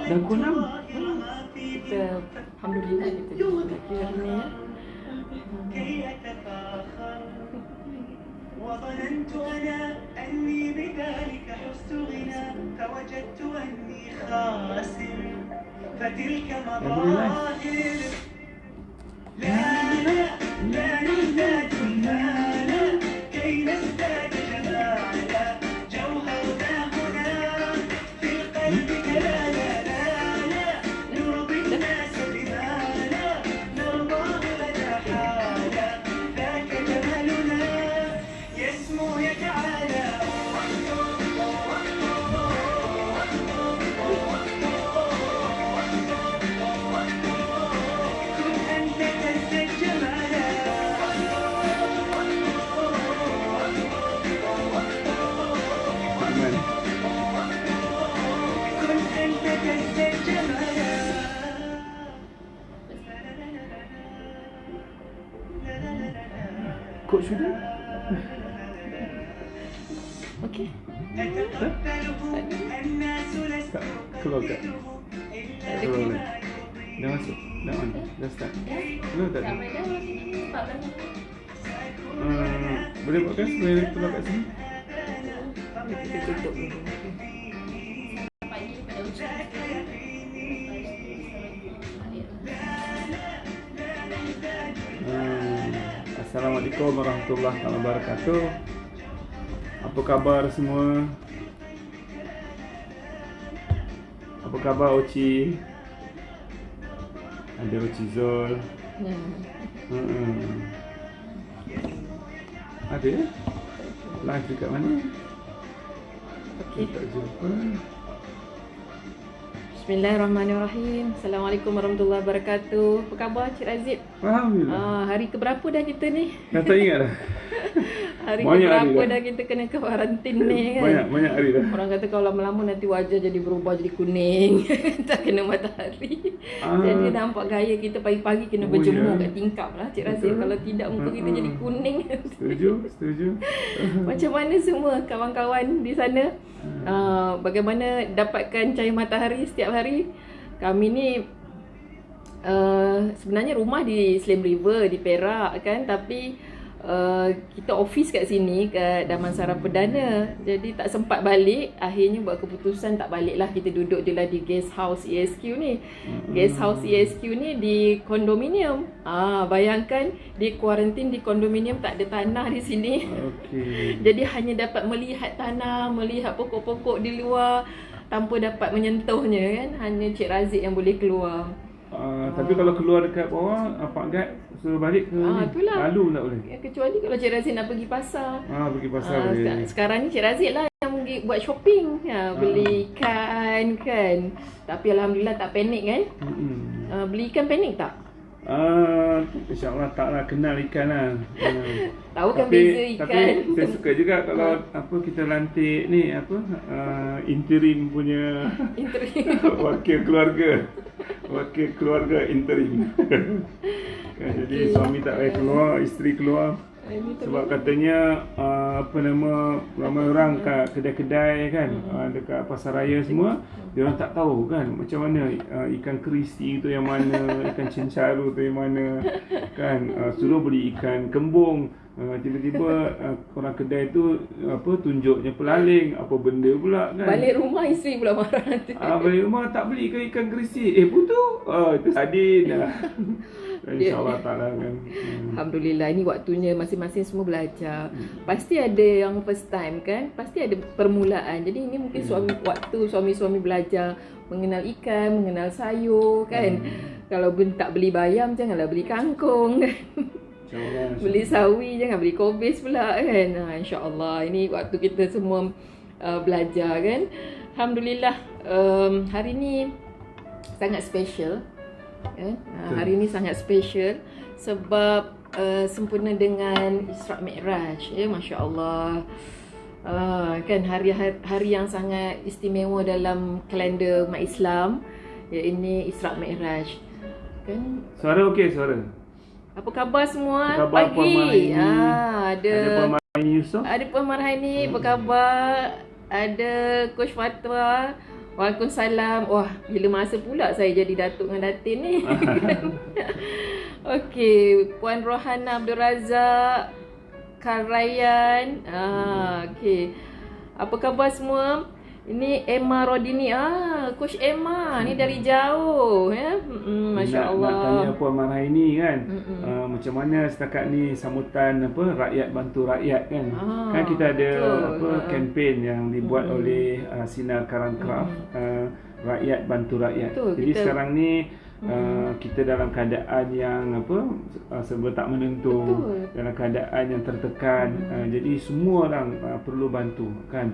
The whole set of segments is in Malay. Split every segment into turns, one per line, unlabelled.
Dah pukul 6.
Kita alhamdulillah kita jumpa lagi hari ni ya.
وظننت أنا أني بذلك حزت غنى فوجدت أني خاسر فتلك مظاهر لا لا لا نحتاج المال كي نزداد جمالا جوهرنا هنا في القلب كلا لا لا لا نرضي الناس بما لا نرضاه لنا حالا ذاك جمالنا يسمو يتعالى كن أنت تزداد جمالا
Aman.
كن أنت تزداد جمالا
Kok sudah?
Okey.
أتقبله الناس لست
Keluar kat.
إلا
Keluar
بما
dah.
يرضي
Dah masuk. Dah on. Dah start. Keluar tak?
Ramai dah sebab dah.
Boleh buatkan supaya keluar kat sini?
Kita tutup dulu. Pagi dekat dalam
Assalamualaikum warahmatullahi wabarakatuh. Apa khabar semua? Apa khabar Oci? Ada Oci Zul. Ada? Live dekat mana?
Okey.
Tak jumpa.
Bismillahirrahmanirrahim. Assalamualaikum warahmatullahi wabarakatuh. Apa khabar Cik Razib?
Alhamdulillah.
Hari keberapa dah kita ni?
Dah tak ingat dah.
Hari
Banyak
keberapa
hari dah.
dah kita kena karantin ni kan?
Banyak hari dah.
Orang kata kalau lama-lama nanti wajah jadi berubah jadi kuning. Tak kena matahari. Jadi nampak gaya kita pagi-pagi kena berjemur kat tingkap lah Cik Razib. Kalau tidak muka kita jadi kuning.
Setuju.
Macam mana semua kawan-kawan di sana? Bagaimana dapatkan cahaya matahari setiap hari? Kami ni sebenarnya rumah di Slim River di Perak kan, tapi kita office kat sini kat Damansara Perdana. Jadi tak sempat balik. Akhirnya buat keputusan tak balik lah. Kita duduk je lah di guest house ESQ ni. Guest house ESQ ni di kondominium. Bayangkan di kuarantin di kondominium, tak ada tanah di sini.
Okey.
Jadi hanya dapat melihat tanah, melihat pokok-pokok di luar tanpa dapat menyentuhnya kan. Hanya Cik Razid yang boleh keluar.
Tapi kalau keluar dekat bawah, Pak Gad suruh balik ke ni?
Itulah.
Lalu tak boleh?
Ya, kecuali kalau Cik Razid nak pergi pasar.
Pergi pasar boleh.
Sekarang ni Cik Razid lah yang pergi buat shopping. Beli ikan kan. Tapi Alhamdulillah tak panik kan. Beli ikan panik tak?
InsyaAllah taklah, kenal ikan lah.
Tahu kan beza ikan.
Tapi saya suka juga kalau kita lantik ni interim punya wakil keluarga interim. Kan, jadi suami tak payah keluar, isteri keluar. Sebab katanya ramai orang kat kedai-kedai kan, dekat pasar raya semua, dia orang tak tahu kan macam mana ikan kristi tu yang mana, ikan cencaru tu yang mana kan. Suruh beli ikan kembung, tiba-tiba orang kedai tu tunjuknya pelaling, apa benda pula kan.
Balik rumah isteri pula marah nanti.
Balik rumah tak beli ke ikan kristi, putu itu sardin dah. InsyaAllah ta'ala kan.
Alhamdulillah, ini waktunya masing-masing semua belajar. Pasti ada yang first time kan, pasti ada permulaan. Jadi ini mungkin suami-suami belajar mengenal ikan, mengenal sayur kan. Kalau tak beli bayam, janganlah beli kangkung kan. Beli sawi, jangan beli kobis pula kan. InsyaAllah ini waktu kita semua belajar kan. Alhamdulillah, hari ni sangat special kan? Hari ni sangat special sebab sempurna dengan Isra' Mi'raj ya, Masya Allah. Kan hari yang sangat istimewa dalam kalender umat Islam, ya, ini Isra' Mi'raj kan.
Suara okey suara.
Apa khabar semua?
Apa khabar Puan Marhaini?
Ada
Puan Marhaini Yusof.
Ada Puan Marhaini, apa khabar? Ada Coach Fatwa. Waalaikumsalam. Wah, bila masa pula saya jadi Datuk dengan Datin ni. Okey, Puan Rohana Abdul Razak, Karayan. Okey. Apa khabar semua? Ini Emma Rodini. Coach Emma ni dari jauh ya. Masya-Allah.
Nak tanya Puan Marhaini kan. Macam mana setakat ni sambutan rakyat bantu rakyat kan. Kan kita ada kempen yang dibuat oleh Sinar Karangkraf, rakyat bantu rakyat.
Betul,
jadi sekarang ni kita dalam keadaan yang serba tak menentu.
Betul.
Dalam keadaan yang tertekan. Jadi semua orang perlu bantu kan.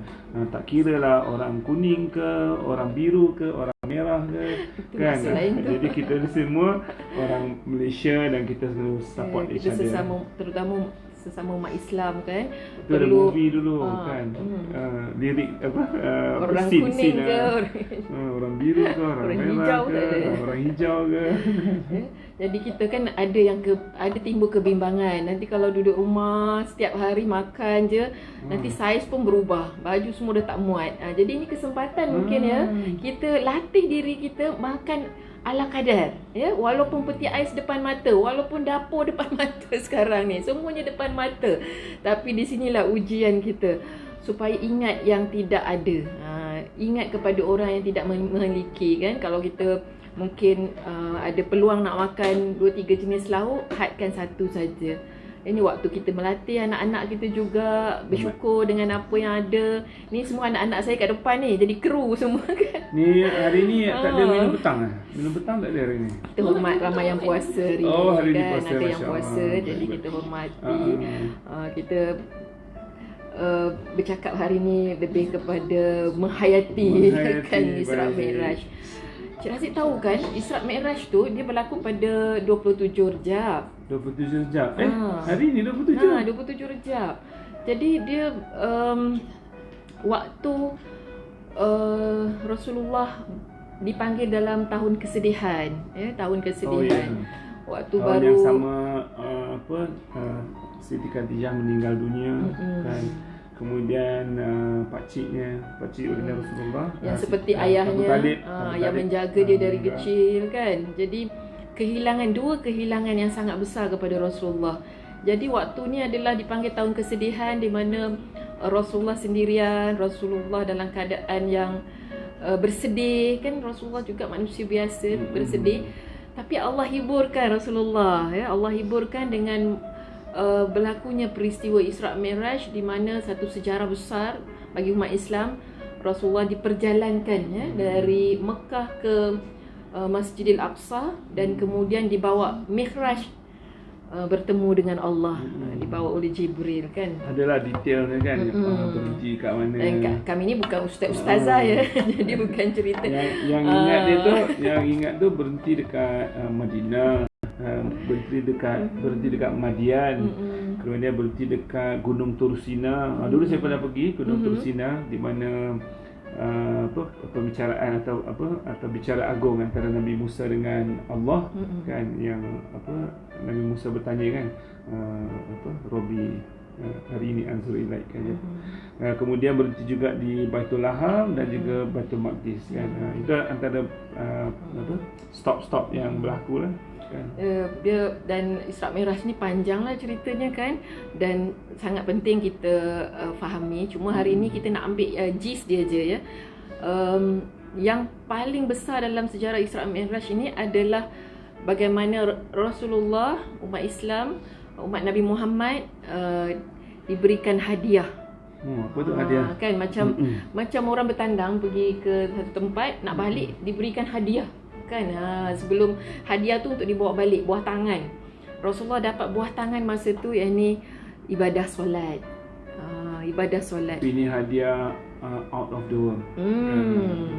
Tak kira lah orang kuning ke, orang biru ke, orang merah ke.
Itu
Kan.
masalah lain tu.
Jadi kita ni semua orang Malaysia dan kita selalu support each
kita
other.
sesama, terutama sesama umat Islam kan.
Itu ada movie dulu kan. Lirik
orang
scene
kuning ke,
lah.
orang
Orang biru ke, orang
Orang
merah
hijau
ke,
ke.
orang hijau ke.
Jadi kita kan ada timbul kebimbangan. Nanti kalau duduk rumah setiap hari makan je, nanti saiz pun berubah. Baju semua dah tak muat. Jadi ini kesempatan mungkin ya, kita latih diri kita makan ala kadar ya, walaupun peti ais depan mata, walaupun dapur depan mata sekarang ni, semuanya depan mata. Tapi di sinilah ujian kita supaya ingat yang tidak ada. Ingat kepada orang yang tidak memiliki kan. Kalau kita mungkin ada peluang nak makan 2-3 jenis lauk, hadkan satu saja. Ini waktu kita melatih anak-anak kita juga, bersyukur dengan apa yang ada. Ni semua anak-anak saya kat depan ni jadi kru semua kan.
Ni hari ni tak ada minum petang lah. Minum petang tak ada hari ni.
Kita hormat ramai yang puasa hari ni
hari ni
kan.
puasa,
Ada yang
Masya
puasa,
Allah.
jadi
Baik.
kita hormati. Kita bercakap hari ni lebih kepada menghayati kan Isra'
baik.
Mi'raj. Cik Razik tahu kan, Isra' Mi'raj tu dia berlaku pada 27 Rejab.
27 Rejab. Hari ni 27.
27 Rejab. Jadi dia waktu Rasulullah dipanggil dalam tahun kesedihan, ya, tahun kesedihan. Waktu
tahun
baru
yang sama Siti Khadijah meninggal dunia kan. Kemudian pakcik Baginda Rasulullah
yang seperti
Abu
ayahnya
Talib,
yang menjaga dia dari kecil kan. Jadi dua kehilangan yang sangat besar kepada Rasulullah. Jadi waktu ni adalah dipanggil tahun kesedihan, di mana Rasulullah sendirian, Rasulullah dalam keadaan yang bersedih kan. Rasulullah juga manusia biasa bersedih, tapi Allah hiburkan Rasulullah ya. Allah hiburkan dengan berlakunya peristiwa Isra' Mi'raj, di mana satu sejarah besar bagi umat Islam. Rasulullah diperjalankan ya dari Mekah ke Masjidil Aqsa, dan kemudian dibawa Mi'raj, bertemu dengan Allah, dibawa oleh Jibril kan.
adalah detailnya kan. Berhenti kat mana.
Dan kami ni bukan ustaz-ustazah ya. Jadi bukan cerita.
Yang ingat tu berhenti dekat Madinah. Berhenti dekat Madian. Kemudian berhenti dekat Gunung Tursina. Dulu saya pernah pergi Gunung Tursina, di mana pembicaraan atau bicara agung antara Nabi Musa dengan Allah kan, yang Nabi Musa bertanya kan, Robi hari ini anzur ilaik kan ya. Kemudian berhenti juga di Baitul Laham dan juga Baitul Maqdis kan. Itu antara stop-stop yang berlaku lah kan.
Dia dan Isra' Mi'raj ni panjanglah ceritanya kan, dan sangat penting kita fahami. Cuma hari ni kita nak ambil gist dia je ya. Yang paling besar dalam sejarah Isra' Mi'raj ini adalah bagaimana Rasulullah, umat Islam, umat Nabi Muhammad diberikan hadiah.
Apa tu hadiah?
Kan macam orang bertandang pergi ke satu tempat, nak balik diberikan hadiah kan. Sebelum hadiah tu untuk dibawa balik, buah tangan. Rasulullah dapat buah tangan masa tu, yakni ibadah solat. Ibadah solat.
Ini hadiah out of the world.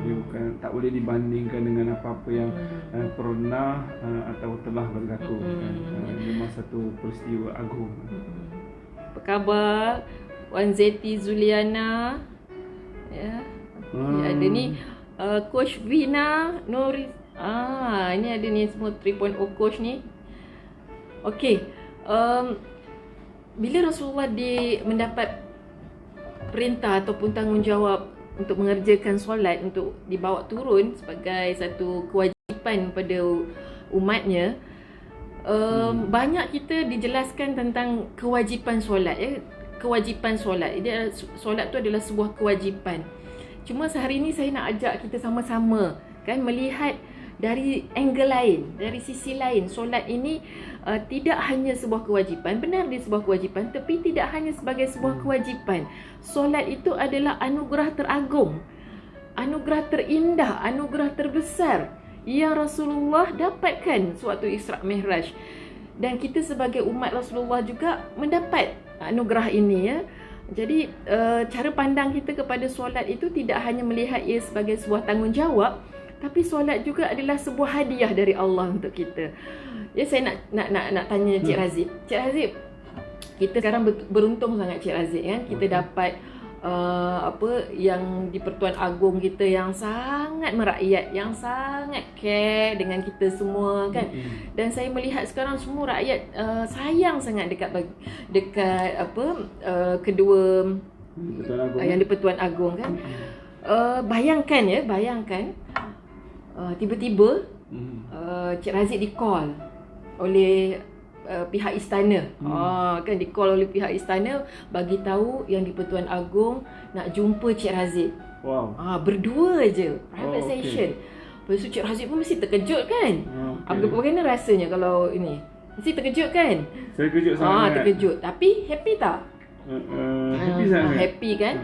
Dia bukan, tak boleh dibandingkan dengan apa-apa yang pernah atau telah berlaku. Memang satu peristiwa agung.
Apa khabar Wan Zeti Zuliana? Ya. Ada ni Coach Vina Nuri. Ini ada ni semua 3.0 coach ni. Okey. Bila Rasulullah mendapat perintah ataupun tanggungjawab untuk mengerjakan solat, untuk dibawa turun sebagai satu kewajipan pada umatnya, banyak kita dijelaskan tentang kewajipan solat, ya. Kewajipan solat. Solat tu adalah sebuah kewajipan. Cuma sehari ini saya nak ajak kita sama-sama kan melihat dari angle lain, dari sisi lain. Solat ini tidak hanya sebuah kewajipan, benar dia sebuah kewajipan, tapi tidak hanya sebagai sebuah kewajipan. Solat itu adalah anugerah teragung, anugerah terindah, anugerah terbesar yang Rasulullah dapatkan sewaktu Isra' Mi'raj. Dan kita sebagai umat Rasulullah juga mendapat anugerah ini, ya. Jadi cara pandang kita kepada solat itu tidak hanya melihat ia sebagai sebuah tanggungjawab, tapi solat juga adalah sebuah hadiah dari Allah untuk kita. Ya, saya nak tanya Cik Razif. Cik Razif, kita sekarang beruntung sangat Cik Razif, kan? Kita dapat yang di-Pertuan Agong kita yang sangat merakyat, yang sangat care dengan kita semua, kan. Dan saya melihat sekarang semua rakyat sayang sangat dekat kedua yang di-Pertuan Agong, kan. Bayangkan tiba-tiba Cik Razif di-call oleh pihak istana. Kan di-call oleh pihak istana bagi tahu yang di-Pertuan Agong nak jumpa Cik Razif.
Wow.
Berdua je, private session. Lepas tu Cik Razif pun mesti terkejut, kan. Bagaimana rasanya kalau ini? Mesti terkejut, kan?
Saya kejut sangat.
Terkejut. Tapi happy tak?
Happy sangat.
Happy, kan?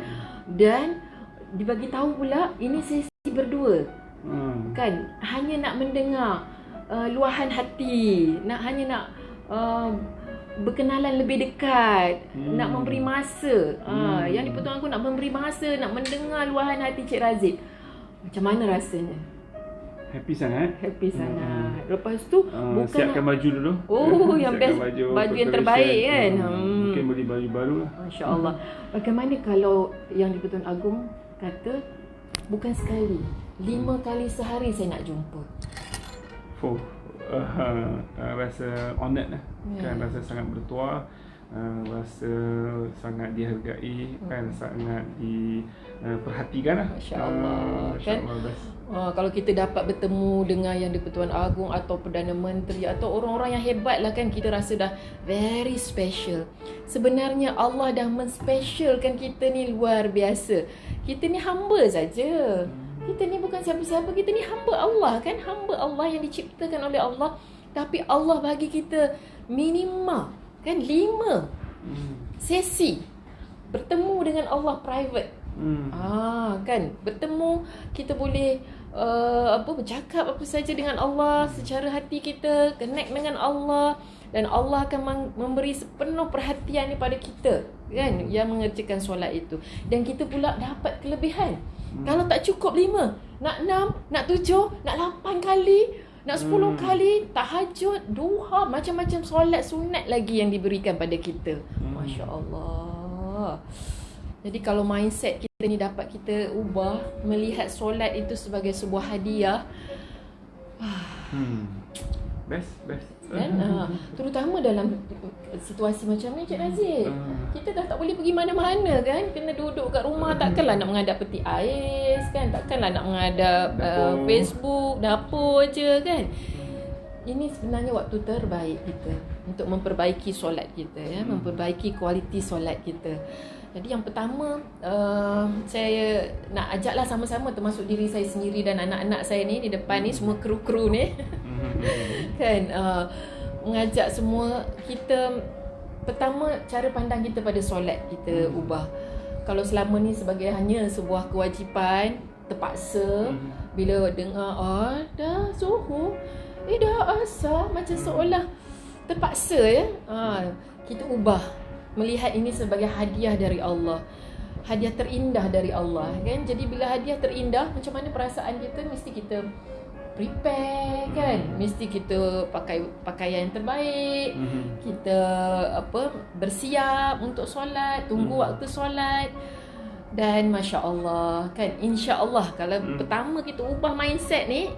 Dan dibagi tahu pula ini sesi berdua. Kan, hanya nak mendengar luahan hati, hanya nak berkenalan lebih dekat, nak memberi masa. Yang di-Pertuan Agong nak memberi masa, nak mendengar luahan hati Cik Razif. Macam mana rasanya?
Happy sangat.
Happy sangat. Lepas tu bukan
siapkan baju dulu.
Yang best, baju yang terbaik, kan.
Mungkin beli baju baru lah.
Masya-Allah. Bagaimana kalau yang di-Pertuan Agong kata bukan sekali, 5 kali sehari saya nak jumpa?
Rasa honoured lah, kan, rasa sangat bertuah, rasa sangat dihargai, kan, sangat diperhatikan lah.
Masya-Allah, kan. Kalau kita dapat bertemu dengan yang di-Pertuan Agong atau Perdana Menteri atau orang-orang yang hebat lah, kan, kita rasa dah very special. Sebenarnya Allah dah menspesialkan kita ni luar biasa. Kita ni hamba saja. Kita ni bukan siapa-siapa, kita ni hamba Allah, kan. Hamba Allah yang diciptakan oleh Allah. Tapi Allah bagi kita minima, kan, 5 sesi bertemu dengan Allah private. Kan, bertemu, kita boleh bercakap apa saja dengan Allah secara hati kita, connect dengan Allah, dan Allah akan memberi sepenuh perhatian kepada kita, kan, yang mengerjakan solat itu. Dan kita pula dapat kelebihan. Kalau tak cukup 5, nak 6, nak 7, nak 8 kali, nak 10 kali, tahajud, duha, macam-macam solat sunat lagi yang diberikan pada kita. Masya Allah. Jadi kalau mindset kita ni dapat kita ubah, melihat solat itu sebagai sebuah hadiah,
Best.
kan? Terutama dalam situasi macam ni, Cik Razif. Kita dah tak boleh pergi mana-mana, kan? Kena duduk kat rumah. Takkanlah nak menghadap peti ais, kan? Takkanlah nak menghadap Facebook, dapur je, kan? Ini sebenarnya waktu terbaik kita untuk memperbaiki solat kita, ya, memperbaiki kualiti solat kita. Jadi yang pertama, saya nak ajaklah sama-sama, termasuk diri saya sendiri dan anak-anak saya ni di depan ni, semua kru-kru ni, kan, mengajak semua kita, pertama, cara pandang kita pada solat kita ubah. Kalau selama ni sebagai hanya sebuah kewajipan, terpaksa, bila dengar dah zuhur, dah asar, macam seolah terpaksa, ya. Kita ubah, melihat ini sebagai hadiah dari Allah, hadiah terindah dari Allah, kan. Jadi bila hadiah terindah, macam mana perasaan kita? Mesti kita prepare, kan, mesti kita pakai pakaian yang terbaik, kita bersiap untuk solat, tunggu waktu solat. Dan Masya Allah, kan, insya Allah kalau pertama kita ubah mindset ni,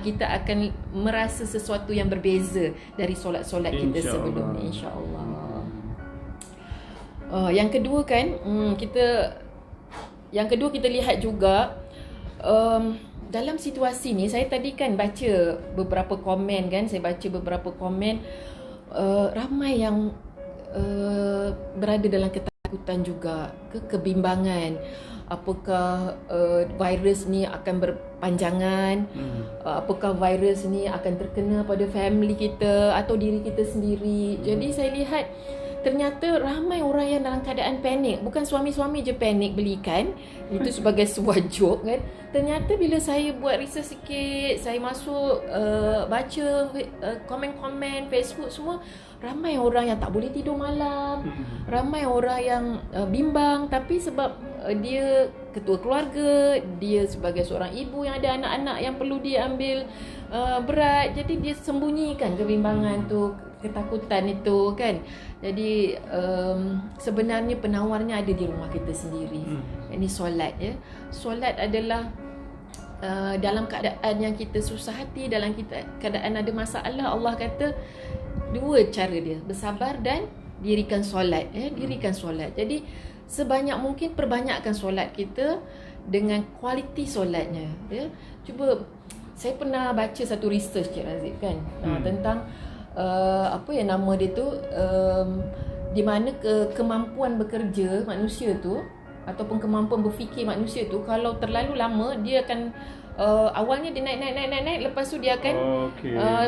kita akan merasa sesuatu yang berbeza dari solat-solat kita sebelum ni, insya Allah. Yang kedua, kan, kita yang kedua kita lihat juga dalam situasi ni, saya tadi kan baca beberapa komen kan, saya baca beberapa komen, ramai yang berada dalam ketakutan juga, kebimbangan. Apakah virus ni akan berpanjangan? Apakah virus ni akan terkena pada family kita atau diri kita sendiri? Jadi saya lihat ternyata ramai orang yang dalam keadaan panik. Bukan suami-suami je panik belikan. Itu sebagai sebuah joke kan. Ternyata bila saya buat research sikit, saya masuk baca komen-komen Facebook semua, ramai orang yang tak boleh tidur malam. Ramai orang yang bimbang, tapi sebab dia ketua keluarga, dia sebagai seorang ibu yang ada anak-anak yang perlu dia ambil berat, jadi dia sembunyikan kebimbangan tu, ketakutan itu kan. Jadi sebenarnya penawarnya ada di rumah kita sendiri. Ini solat ya. Solat adalah dalam keadaan yang kita susah hati, dalam keadaan ada masalah, Allah kata dua cara dia, bersabar dan dirikan solat ya, dirikan solat. Jadi sebanyak mungkin perbanyakkan solat kita dengan kualiti solatnya ya. Cuba, saya pernah baca satu research Cik Razif kan, tentang apa yang nama dia tu, di mana kemampuan bekerja manusia tu ataupun kemampuan berfikir manusia tu, kalau terlalu lama dia akan awalnya dia naik, lepas tu dia akan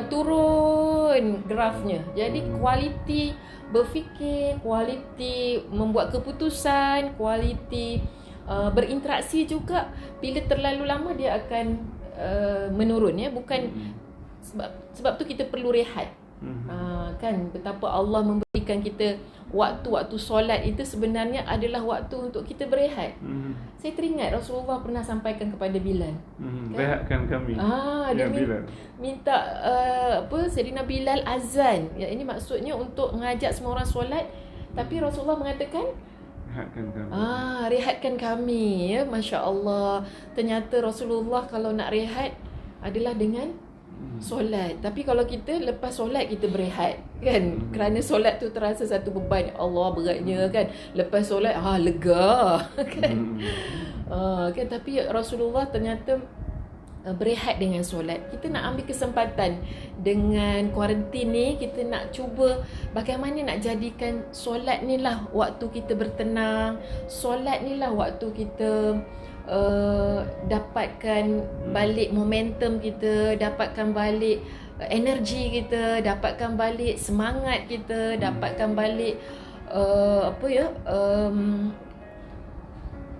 turun grafnya. Jadi kualiti berfikir, kualiti membuat keputusan, kualiti berinteraksi juga, bila terlalu lama dia akan menurun ya. Bukan sebab tu kita perlu rehat. Kan betapa Allah memberikan kita waktu-waktu solat itu sebenarnya adalah waktu untuk kita berehat. Saya teringat Rasulullah pernah sampaikan kepada Bilal,
kan? Rehatkan kami.
Dia minta Sayyidina Bilal azan. Ya, ini maksudnya untuk mengajak semua orang solat, tapi Rasulullah mengatakan
rehatkan kami.
Rehatkan kami ya. Masya-Allah. Ternyata Rasulullah kalau nak rehat adalah dengan solat. Tapi kalau kita lepas solat kita berehat kan, kerana solat tu terasa satu beban, Allah beratnya kan. Lepas solat lega kan. Kan, tapi Rasulullah ternyata berehat dengan solat. Kita nak ambil kesempatan dengan kuarantin ni, kita nak cuba bagaimana nak jadikan solat ni lah waktu kita bertenang, solat ni lah waktu kita dapatkan balik momentum kita, dapatkan balik energi kita, dapatkan balik semangat kita, dapatkan balik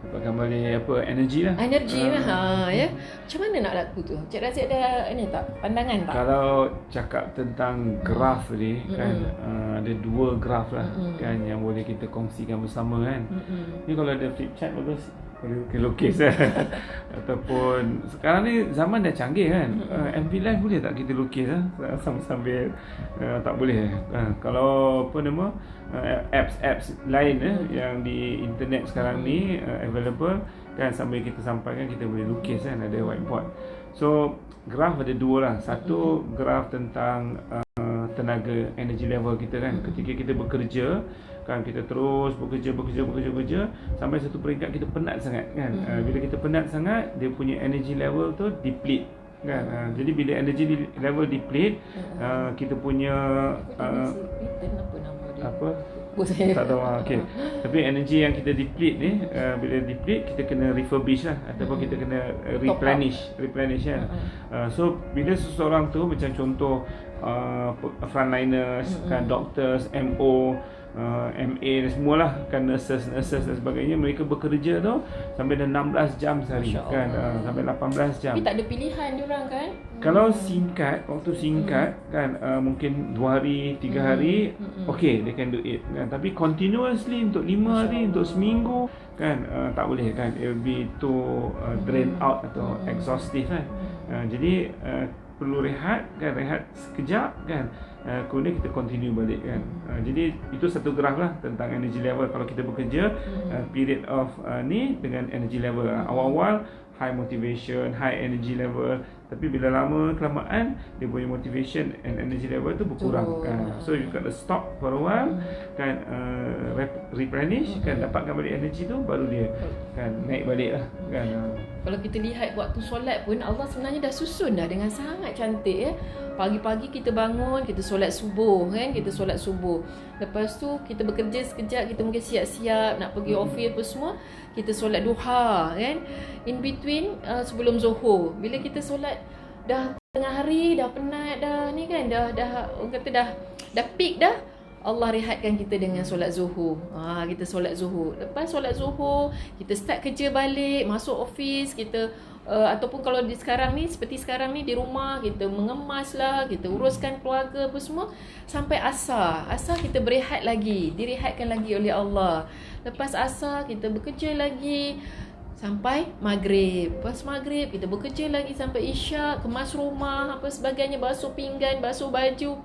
dapatkan balik energi lah.
Energi lah ya. Macam mana nak laku tu? Cik Razif ada ni tak, pandangan tak?
Kalau cakap tentang graf ni kan, ada dua graf lah kan yang boleh kita kongsikan bersama kan. Ni kalau ada flip chart bagus, boleh lukis ataupun sekarang ni zaman dah canggih kan. MV Live boleh tak kita lukis sambil tak boleh kalau apa nama apps lain yang di internet sekarang ni available kan, sambil kita sampaikan kita boleh lukis kan, ada whiteboard. So graf ada dua lah. Satu graf tentang tenaga, energy level kita kan, ketika kita bekerja kan, kita terus bekerja sampai satu peringkat kita penat sangat kan. Bila kita penat sangat, dia punya energy level tu deplete kan. Jadi bila energy level deplete, kita punya apa tak tahu okey. Tapi energy yang kita deplete ni, bila deplete kita kena refurbish lah, ataupun kita kena replenish kan. So bila seseorang tu macam contoh frontliners kan, doctors, MO, MA dan semualah kan, nurses dan sebagainya, mereka bekerja tu sampai dah 16 jam sehari kan, sampai 18 jam.
Tapi tak ada pilihan diorang kan.
Kalau singkat, waktu singkat kan, mungkin 2 hari, 3 hari, okay, they can do it kan. Tapi continuously untuk 5 hari, untuk seminggu kan, tak boleh kan, it will be too drain out atau exhaustive kan. Jadi perlu rehat kan, rehat sekejap kan. kemudian kita continue balik kan. Jadi itu satu graf lah tentang energy level kalau kita bekerja, period of ni dengan energy level. Awal-awal high motivation, high energy level, tapi bila lama kelamaan dia punya motivation and energy level tu berkurang. So you got to stop for a while, kan, replenish, kan, dapatkan balik energy tu, baru dia kan naik balik lah kan.
Kalau kita lihat waktu solat pun Allah sebenarnya dah susun dah dengan sangat cantik ya. Pagi-pagi kita bangun, kita solat subuh kan, kita solat subuh. Lepas tu kita bekerja sekejap, kita mungkin siap-siap nak pergi office apa semua, kita solat duha kan. In between sebelum Zuhur, bila kita solat dah tengah hari, dah penat dah ni kan, dah orang kata dah peak dah, Allah rehatkan kita dengan solat Zuhur. Kita solat Zuhur. Lepas solat Zuhur, kita start kerja balik, masuk office, kita ataupun kalau di sekarang ni, seperti sekarang ni di rumah, kita mengemas lah, kita uruskan keluarga apa semua sampai asar. Asar kita berehat lagi, direhatkan lagi oleh Allah. Lepas asar kita bekerja lagi sampai maghrib. Lepas maghrib kita bekerja lagi sampai isyak, kemas rumah apa sebagainya, basuh pinggan, basuh baju.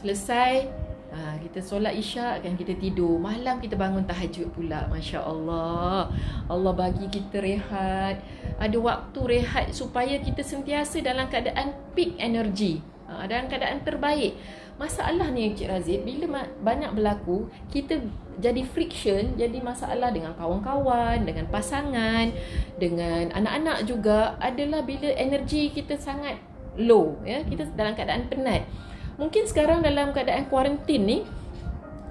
Selesai kita solat isyak kan, kita tidur. Malam kita bangun tahajud pula. Masya Allah, Allah bagi kita rehat. Ada waktu rehat supaya kita sentiasa dalam keadaan peak energy, dalam keadaan terbaik. Masalah ni Cik Razif, bila banyak berlaku, kita jadi friction, jadi masalah dengan kawan-kawan, dengan pasangan, dengan anak-anak juga, adalah bila energi kita sangat low ya, kita dalam keadaan penat. Mungkin sekarang dalam keadaan kuarantin ni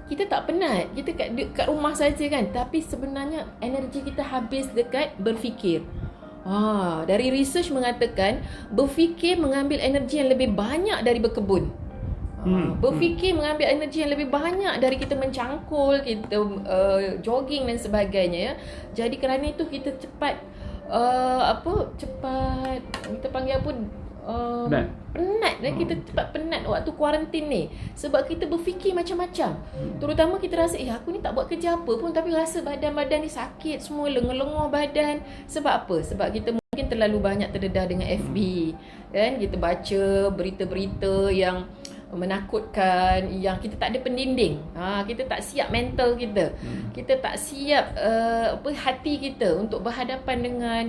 kita tak penat, kita kat rumah saja kan, tapi sebenarnya energi kita habis dekat berfikir. Dari research mengatakan berfikir mengambil energi yang lebih banyak dari berkebun. Berfikir mengambil energi yang lebih banyak dari kita mencangkul, kita jogging dan sebagainya ya. Jadi kerana itu kita cepat kita panggil apa, penat dan kita cepat penat waktu kuarantin ni, sebab kita berfikir macam-macam. Terutama kita rasa aku ni tak buat kerja apa pun, tapi rasa badan ni sakit semua, lengur-lengur badan. Sebab apa? Sebab kita mungkin terlalu banyak terdedah dengan FB kan, kita baca berita-berita yang menakutkan, yang kita tak ada pendinding. Kita tak siap mental kita. Kita tak siap hati kita untuk berhadapan dengan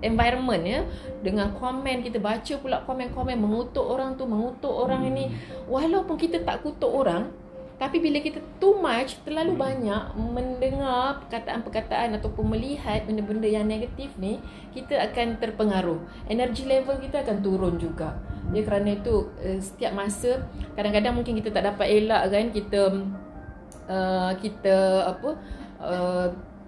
environment ya, dengan komen. Kita baca pula komen-komen mengutuk orang tu, mengutuk orang ini. Walaupun kita tak kutuk orang, tapi bila kita too much, terlalu banyak mendengar perkataan-perkataan ataupun melihat benda-benda yang negatif ni, kita akan terpengaruh. Energy level kita akan turun juga. Ya, kerana itu setiap masa, kadang-kadang mungkin kita tak dapat elak kan, kita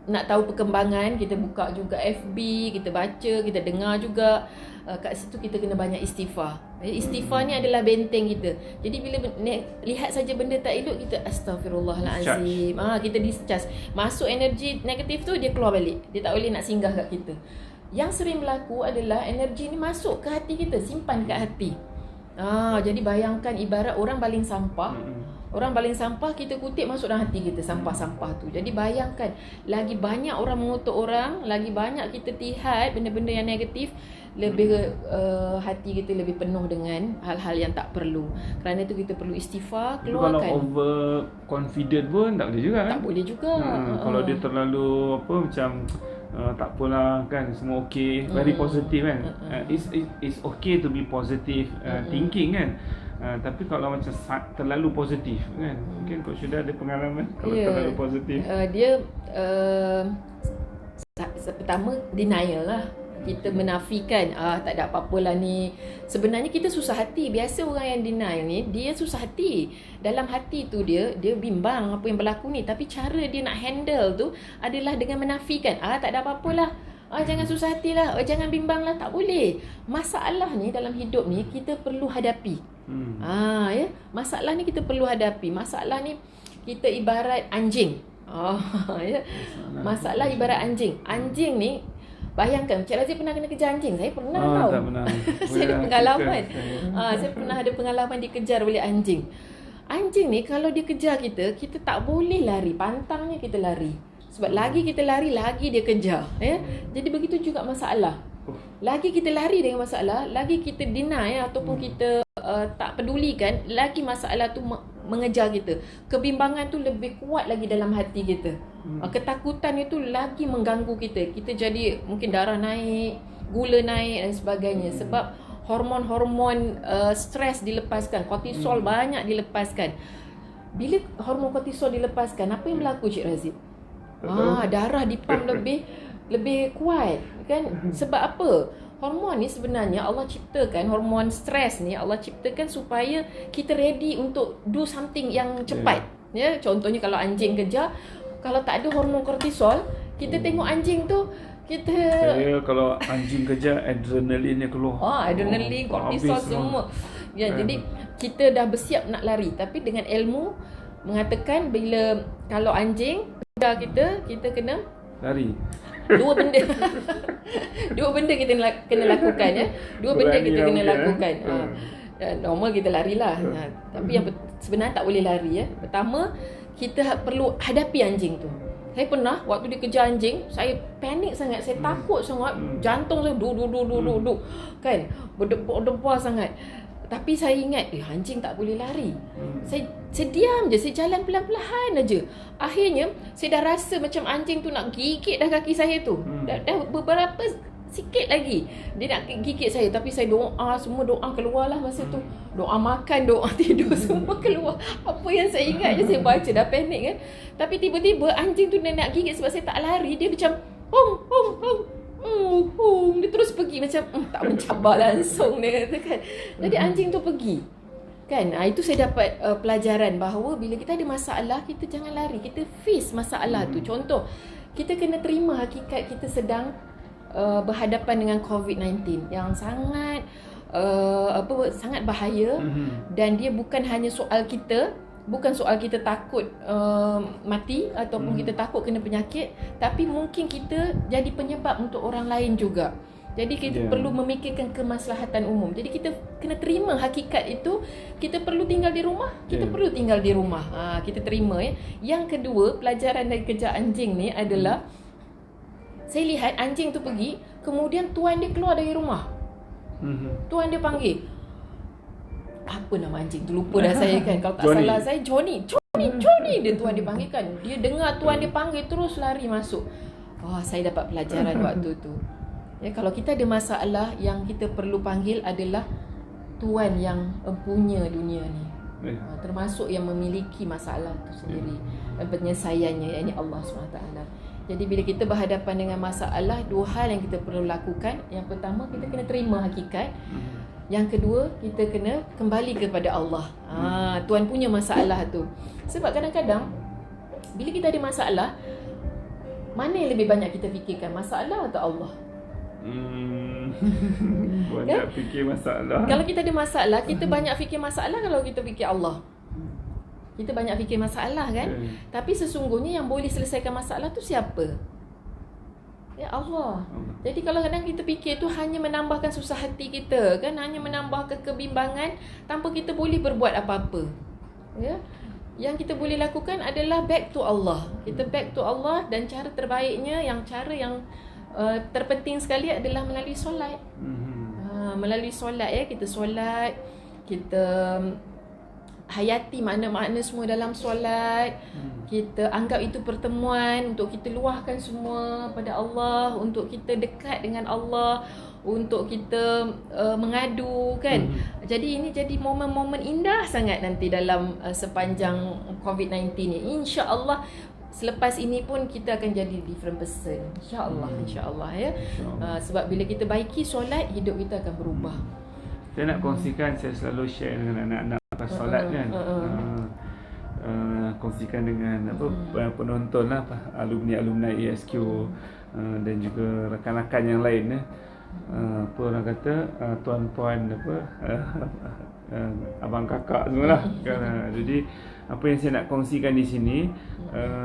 nak tahu perkembangan, kita buka juga FB, kita baca, kita dengar juga. Kat situ kita kena banyak istighfar. Istighfar ni adalah benteng kita. Jadi bila lihat saja benda tak elok, kita astagfirullahalazim. Kita discharge. Masuk energi negatif tu, dia keluar balik. Dia tak boleh nak singgah kat kita. Yang sering berlaku adalah energi ni masuk ke hati kita, simpan kat hati. Jadi bayangkan ibarat orang baling sampah. Orang baling sampah, kita kutip masuk dalam hati kita sampah-sampah tu. Jadi bayangkan, lagi banyak orang mengutuk orang, lagi banyak kita lihat benda-benda yang negatif, lebih hati kita lebih penuh dengan hal-hal yang tak perlu. Kerana itu kita perlu istighfar, keluarkan.
Kalau over confident pun tak boleh juga kan?
Tak boleh juga.
Kalau dia terlalu macam tak apalah kan, semua okey, very positive kan. It's okay to be positive thinking kan. Tapi kalau macam terlalu positif kan, mungkin Coach sudah ada pengalaman kalau terlalu positif.
Dia pertama denial lah. Kita menafikan, tak ada apa-apalah ni. Sebenarnya kita susah hati. Biasa orang yang denial ni, dia susah hati. Dalam hati tu dia bimbang apa yang berlaku ni, tapi cara dia nak handle tu adalah dengan menafikan. Tak ada apa-apalah. Jangan susah hatilah, jangan bimbang lah. Tak boleh. Masalah ni dalam hidup ni kita perlu hadapi. Ya, masalah ni kita perlu hadapi. Masalah ni kita ibarat anjing. Ya. Masalah ibarat anjing. Anjing ni, bayangkan, Cik Razif pernah kena kejar anjing? Saya pernah tau.
Tak pernah.
Saya ada pengalaman. Saya pernah ada pengalaman dikejar oleh anjing. Anjing ni kalau dia kejar kita, kita tak boleh lari. Pantangnya kita lari. Sebab lagi kita lari, lagi dia kejar. Ya? Jadi begitu juga masalah. Lagi kita lari dengan masalah, lagi kita deny ataupun kita tak pedulikan, lagi masalah tu mengejar kita. Kebimbangan tu lebih kuat lagi dalam hati kita. Ketakutan itu lagi mengganggu kita. Kita jadi mungkin darah naik, gula naik dan sebagainya. Sebab hormon-hormon stres dilepaskan, kortisol banyak dilepaskan. Bila hormon kortisol dilepaskan, apa yang berlaku Cik Razif? Darah dipam lebih kuat kan. Sebab apa? Hormon ni sebenarnya Allah ciptakan, hormon stres ni Allah ciptakan supaya kita ready untuk do something yang cepat. Ya, contohnya kalau anjing kejar, kalau tak ada hormon kortisol, kita tengok anjing tu kita
kalau anjing kejar, adrenalinnya keluar.
Adrenalin, kortisol semua. Ya, jadi kita dah bersiap nak lari, tapi dengan ilmu mengatakan bila kalau anjing kejar kita kena
lari.
Dua benda kita kena lakukan ya. Dua benda kita kena lakukan. Normal kita larilah. Tapi yang sebenarnya tak boleh lari ya. Pertama, kita perlu hadapi anjing tu. Saya pernah waktu dia kejar anjing, saya panik sangat, saya takut sangat, jantung saya duk kan, berdebar sangat. Tapi saya ingat, anjing tak boleh lari. Saya diam je, saya jalan pelan-pelan aja. Akhirnya, saya dah rasa macam anjing tu nak gigit dah kaki saya tu. Dah beberapa sikit lagi dia nak gigit saya. Tapi saya doa, semua doa keluarlah masa tu. Doa makan, doa tidur, semua keluar. Apa yang saya ingat je, saya baca, dah panik kan. Tapi tiba-tiba anjing tu nak gigit sebab saya tak lari. Dia macam, dia terus pergi macam tak mencabar langsung dia kata kan. Jadi anjing tu pergi kan. Itu saya dapat pelajaran bahawa bila kita ada masalah, kita jangan lari, kita face masalah tu. Contoh, kita kena terima hakikat kita sedang berhadapan dengan COVID-19 yang sangat sangat bahaya. Dan dia bukan hanya soal kita, bukan soal kita takut mati ataupun kita takut kena penyakit, tapi mungkin kita jadi penyebab untuk orang lain juga. Jadi kita perlu memikirkan kemaslahatan umum. Jadi kita kena terima hakikat itu. Kita perlu tinggal di rumah, kita perlu tinggal di rumah. Kita terima ya. Yang kedua, pelajaran dari kejar anjing ni adalah saya lihat anjing tu pergi, kemudian tuan dia keluar dari rumah. Tuan dia panggil, apa nama anjing tu, lupa dah saya kan. Kalau tak
Johnny.
salah saya Johnny. Dia tuan dia panggil kan. Dia dengar tuan dia panggil, terus lari masuk. Saya dapat pelajaran waktu tu. Ya, kalau kita ada masalah, yang kita perlu panggil adalah Tuan yang punya dunia ni. Termasuk yang memiliki masalah tu sendiri dan penyelesaiannya, iaitu Allah SWT. Jadi bila kita berhadapan dengan masalah, dua hal yang kita perlu lakukan. Yang pertama, kita kena terima hakikat. Yang kedua, kita kena kembali kepada Allah. Tuan punya masalah tu. Sebab kadang-kadang bila kita ada masalah, mana yang lebih banyak kita fikirkan, masalah atau Allah?
Banyak fikir masalah.
Kalau kita ada masalah, kita banyak fikir masalah. Kalau kita fikir Allah, kita banyak fikir masalah kan. Tapi sesungguhnya yang boleh selesaikan masalah tu siapa? Ya Allah. Jadi kalau kadang kita fikir tu hanya menambahkan susah hati kita kan, hanya menambah kebimbangan tanpa kita boleh berbuat apa-apa. Ya. Yang kita boleh lakukan adalah back to Allah. Kita back to Allah, dan cara terbaiknya, cara yang terpenting sekali adalah melalui solat. Melalui solat ya, kita solat, kita hayati makna-makna semua dalam solat. Kita anggap itu pertemuan untuk kita luahkan semua pada Allah, untuk kita dekat dengan Allah, untuk kita mengadu kan. Jadi ini jadi momen-momen indah sangat nanti dalam sepanjang COVID-19 ni. InsyaAllah selepas ini pun kita akan jadi different person. InsyaAllah ya. Sebab bila kita baiki solat, hidup kita akan berubah.
Saya nak kongsikan, saya selalu share dengan anak-anak lepas solat kan. Kongsikan dengan penonton lah, alumni ESQ dan juga rakan-rakan yang lain. Apa orang kata, tuan-tuan abang kakak semualah kan. Jadi apa yang saya nak kongsikan di sini,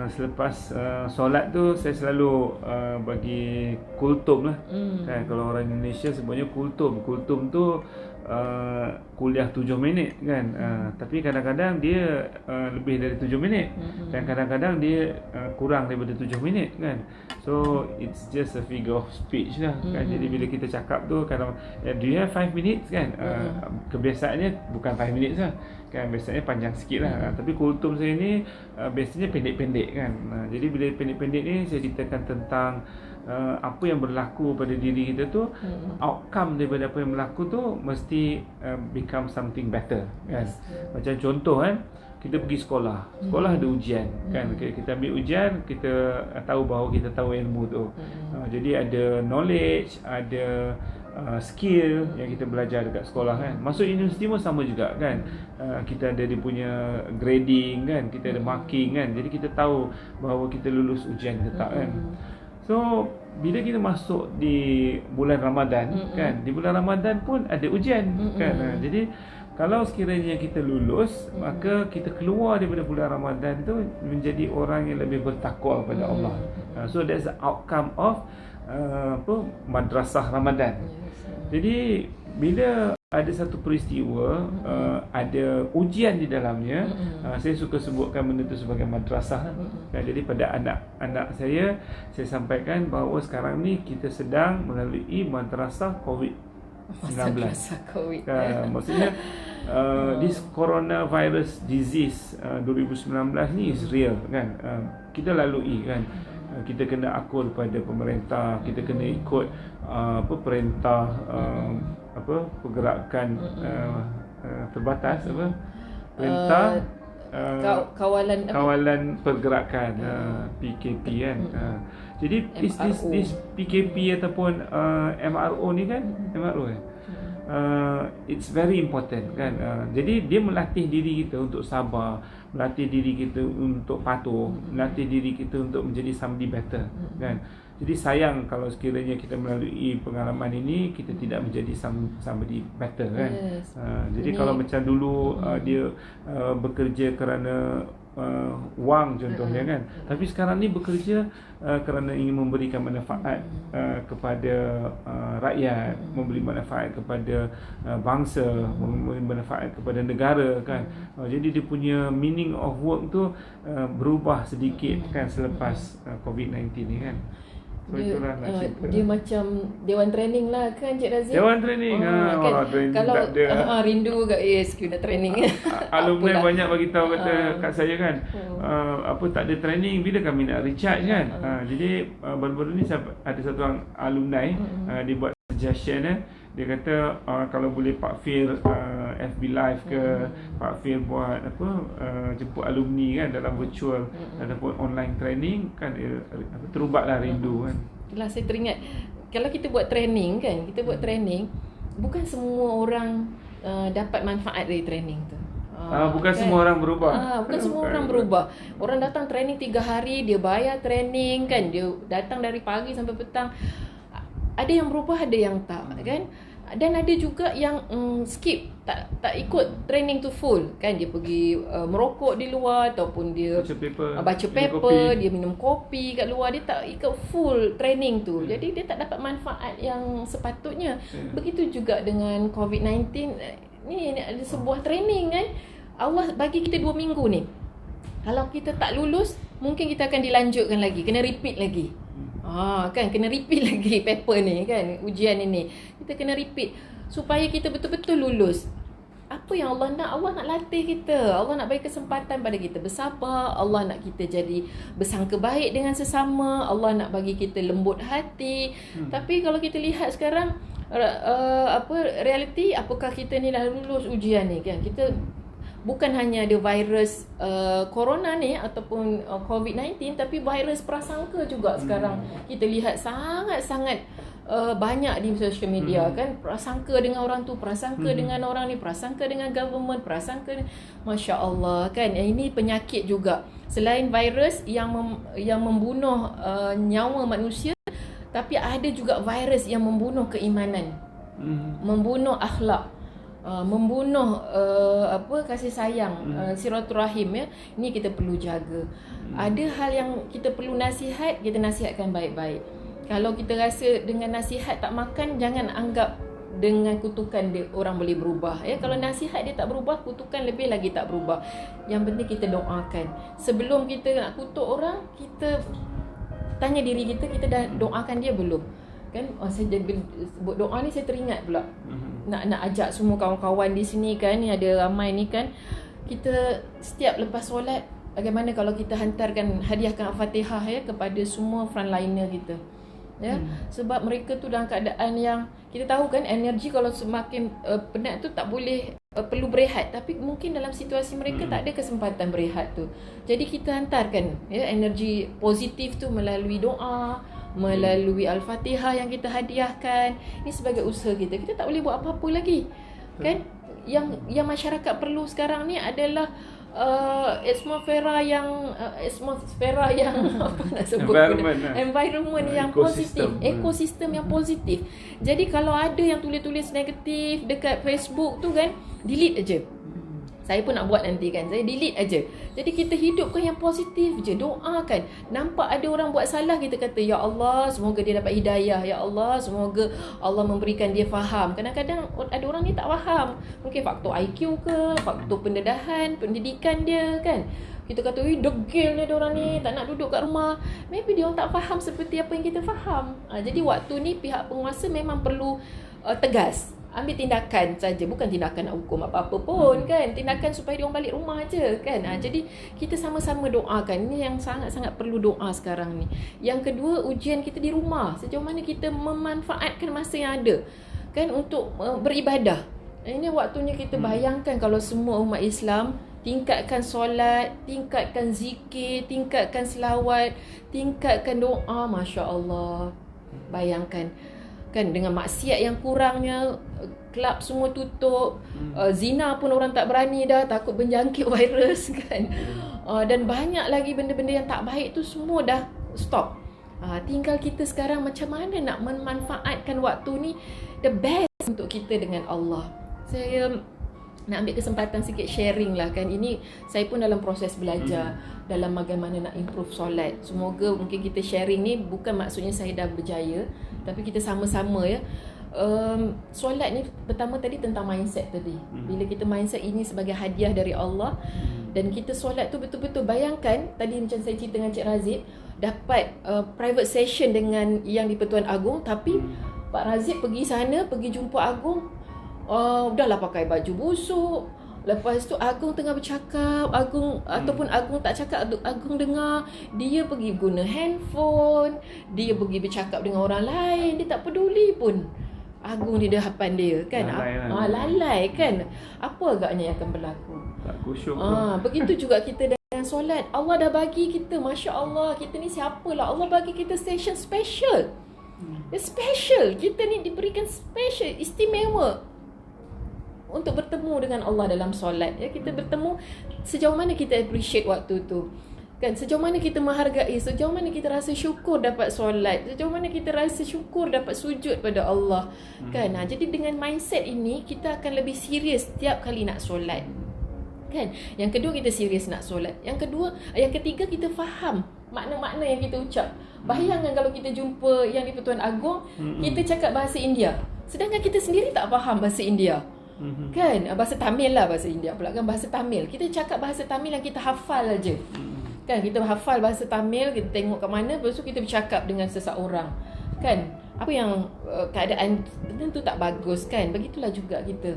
selepas solat tu saya selalu bagi kultum lah. Kan, kalau orang Indonesia sebutnya kultum. Kultum tu kuliah 7 minit kan. Tapi kadang-kadang dia lebih dari 7 minit dan kadang-kadang dia kurang daripada 7 minit kan. So it's just a figure of speech lah kan. Jadi bila kita cakap tu kadang do you have 5 minutes kan, kebiasaannya bukan 5 minutes lah kan, biasanya panjang sikit lah. Tapi kultum saya ni biasanya pendek-pendek kan. Jadi bila pendek-pendek ni saya ceritakan tentang apa yang berlaku pada diri kita tu, outcome daripada apa yang berlaku tu mesti become something better kan. Macam contoh kan, kita pergi sekolah ada ujian kan, kita ambil ujian, kita tahu bahawa kita tahu ilmu tu. Jadi ada knowledge, ada skill yang kita belajar dekat sekolah kan. Masuk universiti pun sama juga kan. Kita ada dia punya grading kan, kita ada marking kan. Jadi kita tahu bahawa kita lulus ujian ke tak kan. So bila kita masuk di bulan Ramadan kan, di bulan Ramadan pun ada ujian kan. Jadi kalau sekiranya kita lulus, maka kita keluar daripada bulan Ramadan tu menjadi orang yang lebih bertakwa kepada Allah. So that's the outcome of madrasah Ramadan. Jadi bila ada satu peristiwa, ada ujian di dalamnya, saya suka sebutkan benda itu sebagai madrasah. Jadi pada anak-anak saya sampaikan bahawa sekarang ni kita sedang melalui madrasah COVID-19. Maksudnya this coronavirus disease 2019 ni is real kan. Kita lalui kan. Kita kena akur pada pemerintah, kita kena ikut perintah pergerakan terbatas perintah kawalan pergerakan PKP kan. Jadi this PKP ataupun MRO ni kan, MRO kan, it's very important kan. Jadi dia melatih diri kita untuk sabar, melatih diri kita untuk patuh, melatih diri kita untuk menjadi somebody better kan. Jadi sayang kalau sekiranya kita melalui pengalaman ini kita tidak menjadi somebody better kan. Jadi kalau macam dulu dia bekerja kerana wang contohnya kan, tapi sekarang ni bekerja kerana ingin memberikan manfaat kepada rakyat, memberi manfaat kepada bangsa, memberi manfaat kepada negara kan. Jadi dia punya meaning of work tu berubah sedikit kan selepas COVID-19 ni kan. So
dia macam dewan training lah kan Cik Razif.
Dewan training
kan,
training
kalau
tak ada.
rindu kat SQ nak training.
Alumni banyak bagi tahu kata kat saya kan, tak ada training, bila kami nak recharge kan. Jadi baru-baru ni ada satu orang alumni dia buat suggestion dia kata kalau boleh Pak Fir FB Live ke Pak Fir buat jemput alumni kan dalam virtual ataupun online training kan, terubatlah rindu kan.
Itulah saya teringat kalau kita buat training kan, bukan semua orang dapat manfaat dari training tu.
Bukan kan? Semua orang berubah.
Bukan semua orang berubah. Orang datang training 3 hari, dia bayar training kan, dia datang dari pagi sampai petang. Ada yang berubah, ada yang tak kan. Dan ada juga yang skip, tak ikut training tu full kan. Dia pergi merokok di luar ataupun dia baca paper, dia minum kopi kat luar, dia tak ikut full training tu. Jadi dia tak dapat manfaat yang sepatutnya. Begitu juga dengan COVID-19 ni ada sebuah training kan. Allah bagi kita 2 minggu ni. Kalau kita tak lulus, mungkin kita akan dilanjutkan lagi, kena repeat lagi. Kan kena repeat lagi paper ni kan, ujian ini. Kita kena repeat supaya kita betul-betul lulus. Apa yang Allah nak? Allah nak latih kita. Allah nak bagi kesempatan pada kita bersabar. Allah nak kita jadi bersangka baik dengan sesama. Allah nak bagi kita lembut hati. Tapi kalau kita lihat sekarang realiti, apakah kita ni dah lulus ujian ni kan? Kita bukan hanya ada virus corona ni ataupun COVID-19, tapi virus prasangka juga sekarang kita lihat sangat-sangat banyak di social media kan. Prasangka dengan orang tu, prasangka dengan orang ni, prasangka dengan government, prasangka Masya Allah kan. Ini penyakit juga. Selain virus yang membunuh nyawa manusia, tapi ada juga virus yang membunuh keimanan, membunuh akhlak, membunuh kasih sayang, silaturahim ya. Ini kita perlu jaga. Ada hal yang kita perlu nasihat, kita nasihatkan baik-baik. Kalau kita rasa dengan nasihat tak makan, jangan anggap dengan kutukan dia orang boleh berubah. Kalau nasihat dia tak berubah, kutukan lebih lagi tak berubah. Yang penting kita doakan. Sebelum kita nak kutuk orang, kita tanya diri kita dah doakan dia belum? Kan saya sebut doa ni, saya teringat pula. Nak ajak semua kawan-kawan di sini kan, ni ada ramai ni kan. Kita setiap lepas solat, bagaimana kalau kita hantarkan hadiahkan Al-Fatihah kepada semua frontliner kita. Sebab mereka tu dalam keadaan yang kita tahu kan, energi kalau semakin penat tu tak boleh, perlu berehat, tapi mungkin dalam situasi mereka tak ada kesempatan berehat tu. Jadi kita hantarkan energi positif tu melalui doa, melalui Al-Fatihah yang kita hadiahkan. Ini sebagai usaha kita. Kita tak boleh buat apa-apa lagi. Kan? Yang masyarakat perlu sekarang ni adalah atmosfera yang apa nak sebut, environment yang positif, ekosistem yang positif. Jadi kalau ada yang tulis-tulis negatif dekat Facebook tu kan, delete aja. Saya pun nak buat nanti kan, saya delete aja. Jadi kita hidupkan yang positif je, doakan. Nampak ada orang buat salah, kita kata ya Allah, semoga dia dapat hidayah, ya Allah, semoga Allah memberikan dia faham. Kadang-kadang ada orang ni tak faham, mungkin faktor IQ ke, faktor pendedahan, pendidikan dia kan. Kita kata, degil ni diorang ni, tak nak duduk kat rumah. Maybe dia orang tak faham seperti apa yang kita faham. Jadi waktu ni pihak penguasa memang perlu tegas. Ambil tindakan saja, bukan tindakan nak hukum apa-apa pun kan. Tindakan supaya dia orang balik rumah aje kan. Jadi kita sama-sama doakan. Ini yang sangat-sangat perlu doa sekarang ni. Yang kedua, ujian kita di rumah. Sejauh mana kita memanfaatkan masa yang ada kan untuk beribadah. Ini waktunya kita bayangkan kalau semua umat Islam tingkatkan solat, tingkatkan zikir, tingkatkan selawat, tingkatkan doa, masya-Allah. Bayangkan kan, dengan maksiat yang kurangnya, kelab semua tutup, zina pun orang tak berani dah, takut menjangkit virus kan. Dan banyak lagi benda-benda yang tak baik tu semua dah stop. Tinggal kita sekarang macam mana nak memanfaatkan waktu ni the best untuk kita dengan Allah. Saya nak ambil kesempatan sikit sharing lah kan. Ini saya pun dalam proses belajar dalam bagaimana nak improve solat. Semoga mungkin kita sharing ni bukan maksudnya saya dah berjaya, tapi kita sama-sama solat ni pertama tadi tentang mindset tadi. Bila kita mindset ini sebagai hadiah dari Allah, dan kita solat tu betul-betul bayangkan tadi macam saya cerita dengan Cik Razif, dapat private session dengan yang di Pertuan Agong, tapi Pak Razif pergi sana, pergi jumpa Agong, udahlah pakai baju busuk. Lepas tu Agong tengah bercakap, ataupun Agong tak cakap, Agong dengar, dia pergi guna handphone, dia pergi bercakap dengan orang lain, dia tak peduli pun Agong di hadapan dia kan. Lalai kan. Apa agaknya yang akan berlaku?
Tak khusyuk.
Begitu juga kita dengan solat. Allah dah bagi kita, masya-Allah, kita ni siapalah, Allah bagi kita session special. Special. Kita ni diberikan special, istimewa untuk bertemu dengan Allah dalam solat. Kita bertemu, sejauh mana kita appreciate waktu tu kan, sejauh mana kita menghargai, sejauh mana kita rasa syukur dapat solat, sejauh mana kita rasa syukur dapat sujud pada Allah kan. Jadi dengan mindset ini kita akan lebih serius setiap kali nak solat kan. Yang kedua, kita serius nak solat. Yang ketiga, kita faham makna-makna yang kita ucap. Bayangkan kalau kita jumpa yang di Pertuan Agong, kita cakap bahasa India, sedangkan kita sendiri tak faham bahasa India kan. Bahasa Tamil lah, bahasa India pula kan, bahasa Tamil. Kita cakap bahasa Tamil yang kita hafal aja kan. Kita hafal bahasa Tamil, kita tengok kat mana, lepas tu kita bercakap dengan seseorang kan. Apa yang keadaan tentu tak bagus kan. Begitulah juga kita,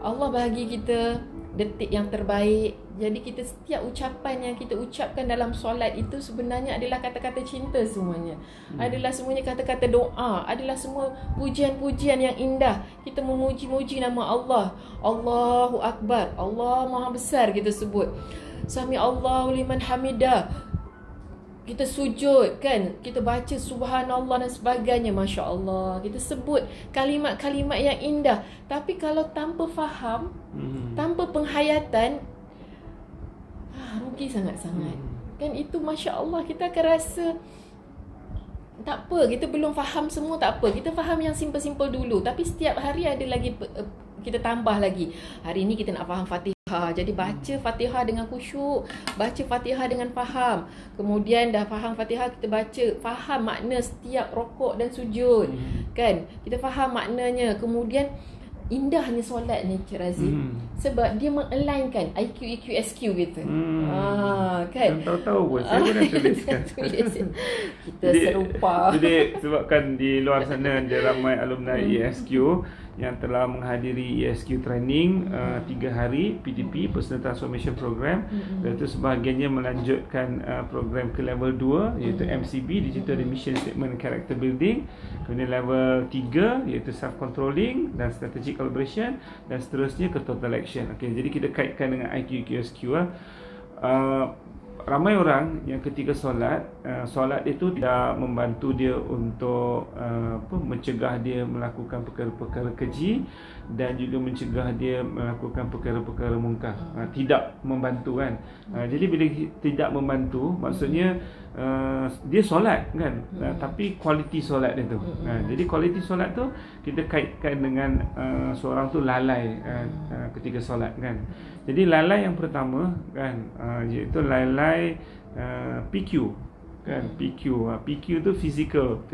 Allah bagi kita detik yang terbaik. Jadi kita setiap ucapan yang kita ucapkan dalam solat itu sebenarnya adalah kata-kata cinta semuanya. Adalah semuanya kata-kata doa, adalah semua pujian-pujian yang indah. Kita memuji-muji nama Allah. Allahu Akbar, Allah Maha Besar kita sebut. Sami Allahu liman hamidah. Kita sujud kan, kita baca subhanallah dan sebagainya, masya-Allah. Kita sebut kalimat-kalimat yang indah. Tapi kalau tanpa faham, tanpa penghayatan, rugi sangat-sangat kan. Itu masya-Allah, kita akan rasa tak apa, kita belum faham semua, tak apa, kita faham yang simple-simple dulu. Tapi setiap hari ada lagi, kita tambah lagi. Hari ni kita nak faham Fatihah Jadi baca Fatihah dengan khusyuk, baca Fatihah dengan faham. Kemudian dah faham Fatihah, kita baca, faham makna setiap rokok dan sujud. Kan? Kita faham maknanya. Kemudian indahnya solat ni Cik Razi. Sebab dia mengalign-kan IQ, EQ, SQ kita. Kan?
Tahu-tahu pun saya pun dah tuliskan.
Kita serupa.
Jadi sebabkan di luar sana ada ramai alumni ESQ yang telah menghadiri ESQ training 3 hari PTP, Personal Transformation Program. Dan itu sebahagiannya melanjutkan program ke level 2 iaitu MCB, Digital Mission Statement Character Building. Kemudian level 3 iaitu Self Controlling dan Strategic Collaboration, dan seterusnya ke Total Action. Okey, jadi kita kaitkan dengan IQ, EQ, SQ ramai orang yang ketika solat itu tidak membantu dia untuk mencegah dia melakukan perkara-perkara keji dan juga mencegah dia melakukan perkara-perkara mungkar. Tidak membantu kan. Jadi bila tidak membantu, maksudnya dia solat kan, tapi kualiti solat dia tu. Jadi kualiti solat tu kita kaitkan dengan seorang tu lalai ketika solat kan. Jadi lalai yang pertama kan, iaitu lalai PQ kan. PQ tu physical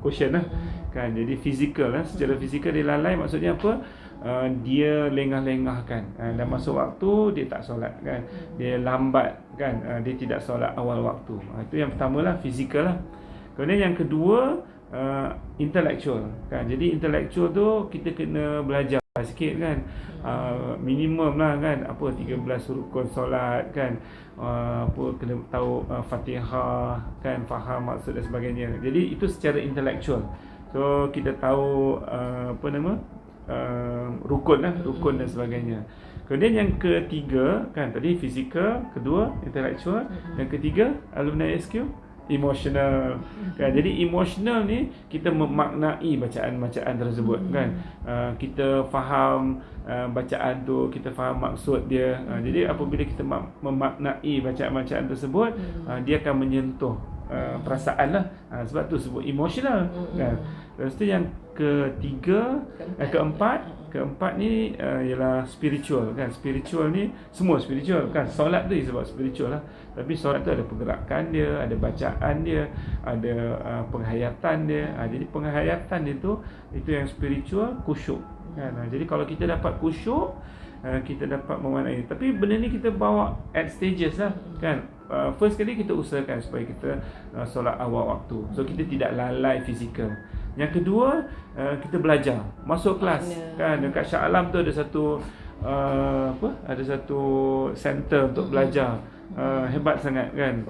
quotient lah kan. Jadi physical lah, secara fizikal dia lalai, maksudnya apa? Dia lengah-lengah kan, dan masa waktu dia tak solat kan, dia lambat kan, dia tidak solat awal waktu. Itu yang pertama lah, fizikal lah. Kemudian yang kedua intellectual kan. Jadi intellectual tu kita kena belajar sikit kan, minimum lah kan, apa 13 rukun solat kan, apa kena tahu Fatihah kan, faham maksud dan sebagainya. Jadi itu secara intellectual. So kita tahu rukun dan sebagainya. Kemudian yang ketiga kan, tadi fizikal, kedua intellectual, yang ketiga alumni SQ emotional kan. Jadi emotional ni kita memaknai bacaan-bacaan tersebut kan. Kita faham bacaan tu, kita faham maksud dia. Jadi apabila kita memaknai bacaan-bacaan tersebut, dia akan menyentuh perasaan lah. Sebab tu sebut emotional kan. Lepas tu yang keempat ni ialah spiritual kan. Spiritual ni semua spiritual kan. Solat tu disebut spiritual lah. Tapi solat tu ada pergerakan dia, ada bacaan dia, ada penghayatan dia. Jadi penghayatan dia tu, itu yang spiritual, khusyuk kan. Jadi kalau kita dapat khusyuk, kita dapat memaknai. Tapi benda ni kita bawa at stages lah kan. First kali kita usahakan supaya kita solat awal waktu, so kita tidak lalai fizikal. Yang kedua, kita belajar, masuk kelas kan. Dekat Shah Alam tu ada satu center untuk belajar. Hebat sangat kan.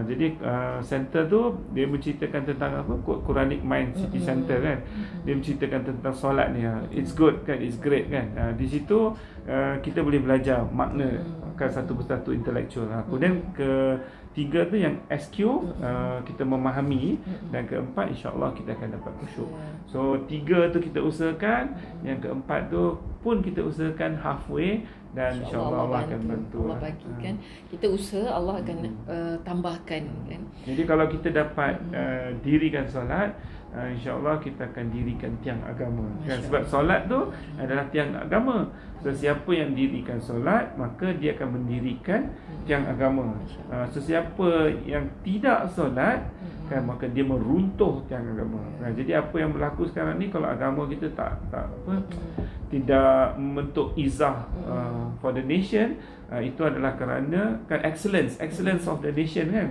Jadi center tu dia menceritakan tentang apa, Quranic Mind City Center kan. Dia menceritakan tentang solat ni. It's good kan, it's great kan. Di situ kita boleh belajar makna kan, satu persatu intellectual. Kemudian ketiga tu yang SQ, kita memahami, dan keempat insya-Allah kita akan dapat khusyuk. So 3 tu kita usahakan, yang keempat tu pun kita usahakan halfway, dan insya-Allah Allah akan bantu.
Allah bagikan. Kita usaha, Allah akan tambahkan kan.
Jadi kalau kita dapat dirikan solat, insya-Allah kita akan dirikan tiang agama kan. Sebab solat tu adalah tiang agama. So siapa yang dirikan solat, maka dia akan mendirikan tiang agama. So siapa yang tidak solat kan, maka dia meruntuh tiang agama. Jadi apa yang berlaku sekarang ni, kalau agama kita tidak membentuk izah for the nation, itu adalah kerana kan excellence of the nation kan,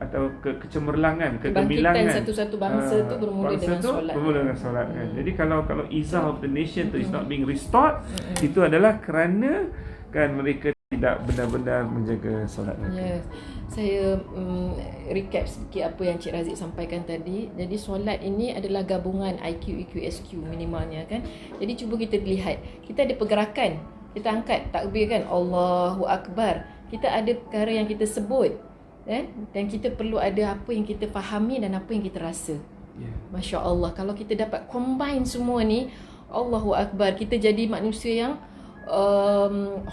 atau kecemerlangan, kegemilangan
satu-satu bangsa tu bermula dengan solat.
Kan. Jadi kalau izah of the nation tu is not being restored, itu adalah kerana kan mereka tidak benar-benar menjaga solat mereka.
Saya recap sedikit apa yang Cik Razik sampaikan tadi. Jadi solat ini adalah gabungan IQ, EQ, SQ minimalnya kan. Jadi cuba kita lihat, kita ada pergerakan, kita angkat takbir kan, Allahu Akbar. Kita ada perkara yang kita sebut kan, dan kita perlu ada apa yang kita fahami dan apa yang kita rasa. Masya Allah, kalau kita dapat combine semua ni, Allahu Akbar, kita jadi manusia yang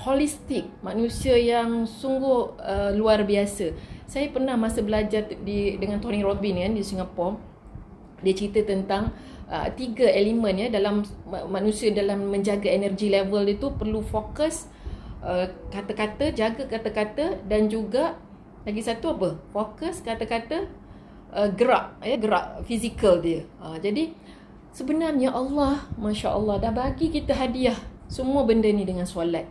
holistik, manusia yang sungguh luar biasa. Saya pernah masa belajar dengan Tony Robbins kan, di Singapura. Dia cerita tentang 3 elemen ya dalam manusia, dalam menjaga energy level itu perlu fokus, kata-kata, jaga kata-kata, dan juga lagi satu apa? Fokus kata-kata, gerak, gerak fizikal dia. Jadi sebenarnya Allah, Masya Allah, dah bagi kita hadiah semua benda ni dengan solat.